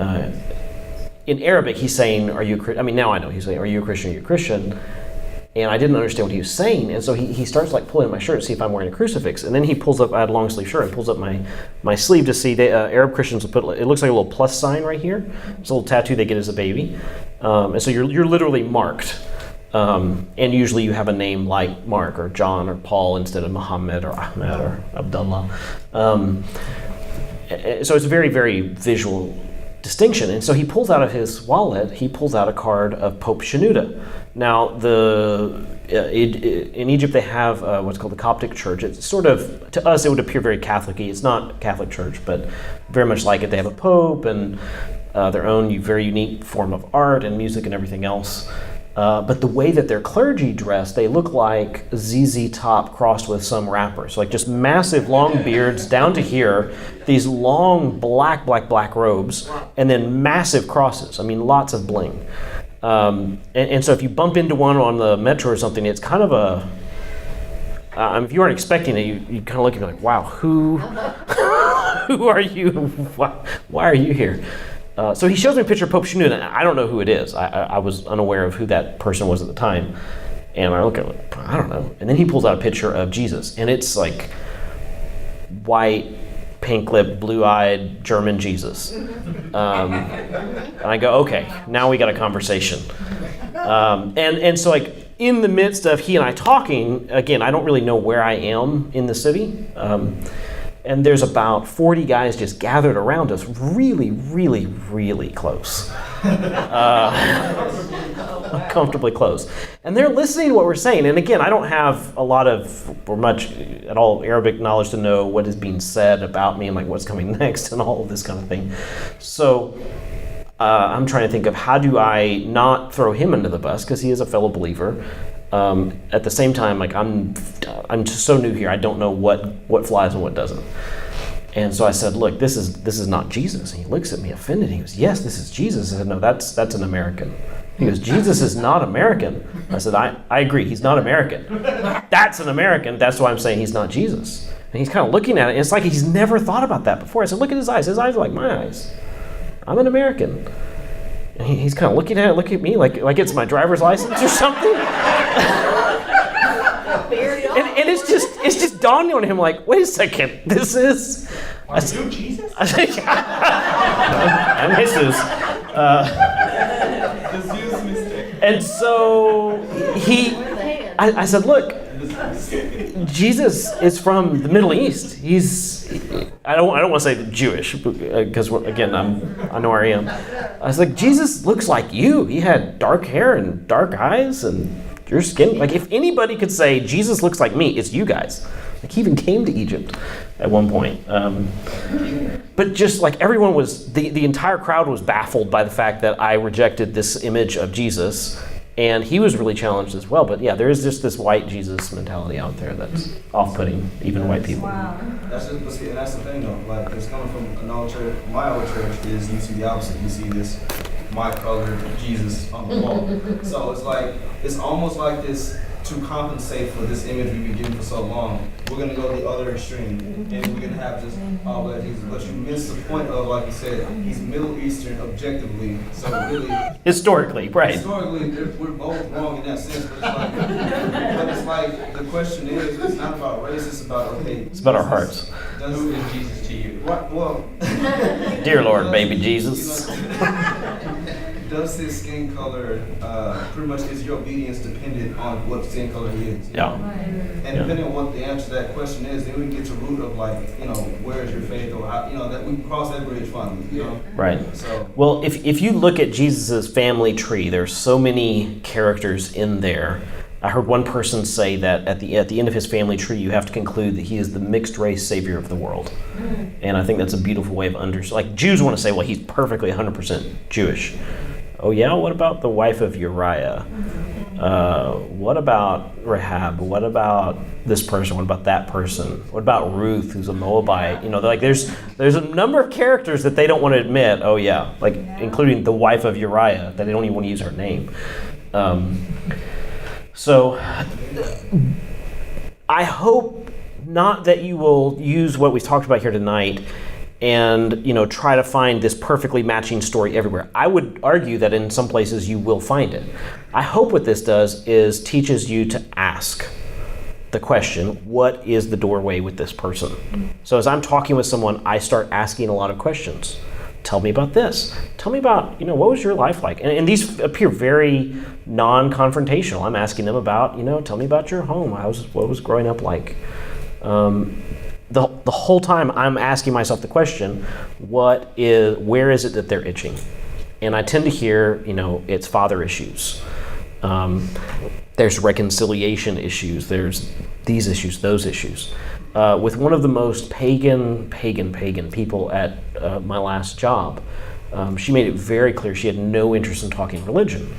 in Arabic he's saying, "Are you?" Now I know he's saying, "Are you a Christian? Are you a Christian?" And I didn't understand what he was saying, and so he starts pulling at my shirt to see if I'm wearing a crucifix, and then he pulls up. I had a long sleeve shirt. And pulls up my sleeve to see. Arab Christians will put. It looks like a little plus sign right here. It's a little tattoo they get as a baby, and so you're literally marked. And usually you have a name like Mark or John or Paul instead of Muhammad or Ahmed or Abdullah. So it's a very, very visual distinction. And so he pulls out of his wallet. He pulls out a card of Pope Shenouda. Now, in Egypt they have what's called the Coptic Church. It's sort of, to us, it would appear very Catholic-y. It's not Catholic Church, but very much like it. They have a pope and their own very unique form of art and music and everything else. But the way that their clergy dress, they look like ZZ Top crossed with some rapper. So just massive long beards down to here, these long black robes, and then massive crosses. Lots of bling. And so if you bump into one on the metro or something, it's kind of a, if you aren't expecting it, you kind of look at me like, wow, who are you? Why are you here? So he shows me a picture of Pope Shenouda, and I don't know who it is. I was unaware of who that person was at the time. And I look at it, I don't know. And then he pulls out a picture of Jesus, and it's like white, pink-lipped, blue-eyed German Jesus. And I go, okay, now we got a conversation. And so in the midst of he and I talking, again, I don't really know where I am in the city. And there's about 40 guys just gathered around us, really, really, really close. Comfortably close. And they're listening to what we're saying. And again, I don't have a lot of, or much at all, Arabic knowledge to know what is being said about me and like what's coming next and all of this kind of thing. So I'm trying to think of how do I not throw him under the bus, because he is a fellow believer. At the same time, like I'm just so new here, I don't know what flies and what doesn't. And so I said, look, this is not Jesus. And he looks at me offended. He goes, yes, this is Jesus. I said, no, that's an American. He goes, Jesus is not American. I said, I agree, he's not American. That's an American. That's why I'm saying he's not Jesus. And he's kind of looking at it, and it's like he's never thought about that before. I said, look at his eyes. His eyes are like my eyes. I'm an American. And he's kind of looking at it, look at me like it's my driver's license or something. And it's just dawning on him like, wait a second, this is... Are you Jesus? I said, yeah. I'm Jesus. And so I said, look, Jesus is from the Middle East. I don't want to say Jewish, because again, I know where I am. I was like, Jesus looks like you. He had dark hair and dark eyes and your skin. Like, if anybody could say Jesus looks like me, it's you guys. Like, he even came to Egypt at one point. But just like everyone was, the entire crowd was baffled by the fact that I rejected this image of Jesus. And he was really challenged as well. But yeah, there is just this white Jesus mentality out there that's off-putting, even white people. Wow. That's the thing though. Like, it's coming from an old church. My old church is you see the opposite. You see this my colored Jesus on the wall. So it's almost like this, to compensate for this image we've been getting for so long, we're going to go the other extreme, and we're going to have just all black Jesus. But you miss the point of, like you said, he's Middle Eastern objectively, so really... Historically, right. Historically, we're both wrong in that sense, but it's like the question is, it's not about race, it's about, okay... It's about our hearts. Who is Jesus to you? What, well... Dear Lord, baby Jesus. Does his skin color, pretty much is your obedience dependent on what skin color he is? Yeah. And depending on what the answer to that question is, then we can get to the root of, like, where is your faith, or how, that we can cross that bridge finally, Right. So, well, if you look at Jesus' family tree, there's so many characters in there. I heard one person say that at the end of his family tree, you have to conclude that he is the mixed race savior of the world. And I think that's a beautiful way of understanding. Like, Jews want to say, well, he's perfectly 100% Jewish. Oh yeah, what about the wife of Uriah? What about Rahab? What about this person? What about that person? What about Ruth, who's a Moabite? There's a number of characters that they don't want to admit. Oh yeah, including the wife of Uriah, that they don't even want to use her name. So I hope not that you will use what we talked about here tonight and try to find this perfectly matching story everywhere. I would argue that in some places you will find it. I hope what this does is teaches you to ask the question, what is the doorway with this person? So as I'm talking with someone, I start asking a lot of questions. Tell me about this. Tell me about, what was your life like? And these appear very non-confrontational. I'm asking them about, tell me about your home. What was growing up like? The whole time I'm asking myself the question, where is it that they're itching? And I tend to hear, it's father issues. There's reconciliation issues. There's these issues, those issues. With one of the most pagan people at my last job, she made it very clear she had no interest in talking religion.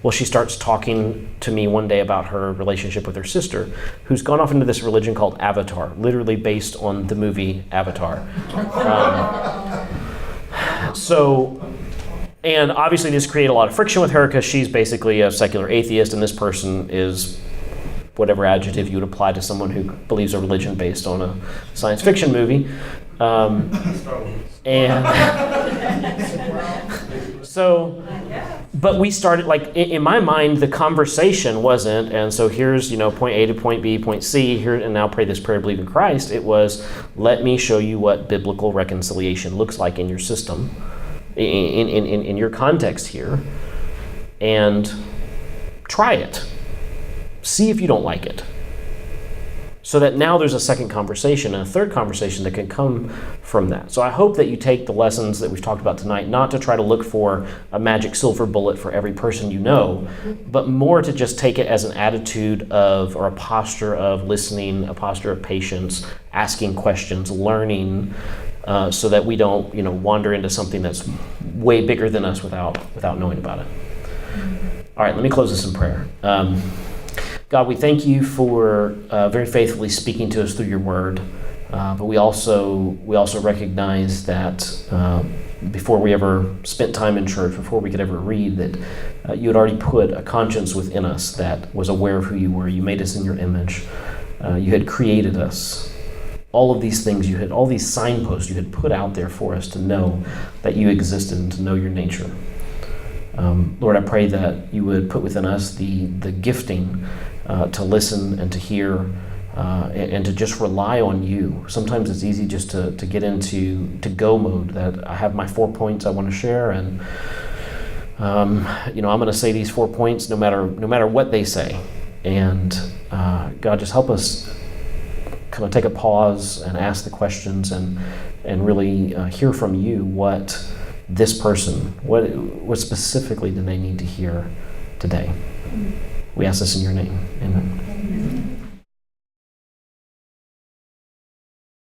Well, she starts talking to me one day about her relationship with her sister, who's gone off into this religion called Avatar, literally based on the movie Avatar. And obviously this created a lot of friction with her because she's basically a secular atheist, and this person is whatever adjective you would apply to someone who believes a religion based on a science fiction movie. But we started, in my mind, the conversation wasn't, and so here's, point A to point B, point C, here, and now pray this prayer, believe in Christ. It was, let me show you what biblical reconciliation looks like in your system, in your context here, and try it. See if you don't like it. So that now there's a second conversation and a third conversation that can come from that. So I hope that you take the lessons that we've talked about tonight, not to try to look for a magic silver bullet for every person you know, but more to just take it as an attitude of, or a posture of listening, a posture of patience, asking questions, learning, so that we don't, wander into something that's way bigger than us without knowing about it. All right, let me close this in prayer. God, we thank you for very faithfully speaking to us through your word, but we also recognize that before we ever spent time in church, before we could ever read, that you had already put a conscience within us that was aware of who you were. You made us in your image. You had created us. All of these things, all these signposts you had put out there for us to know that you existed and to know your nature. Lord, I pray that you would put within us the gifting to listen and to hear and to just rely on you. Sometimes it's easy just to get into go mode, that I have my 4 points I want to share, and I'm going to say these 4 points no matter what they say. And God, just help us kind of take a pause and ask the questions and really hear from you what this person, what specifically do they need to hear today? We ask this in your name. Amen.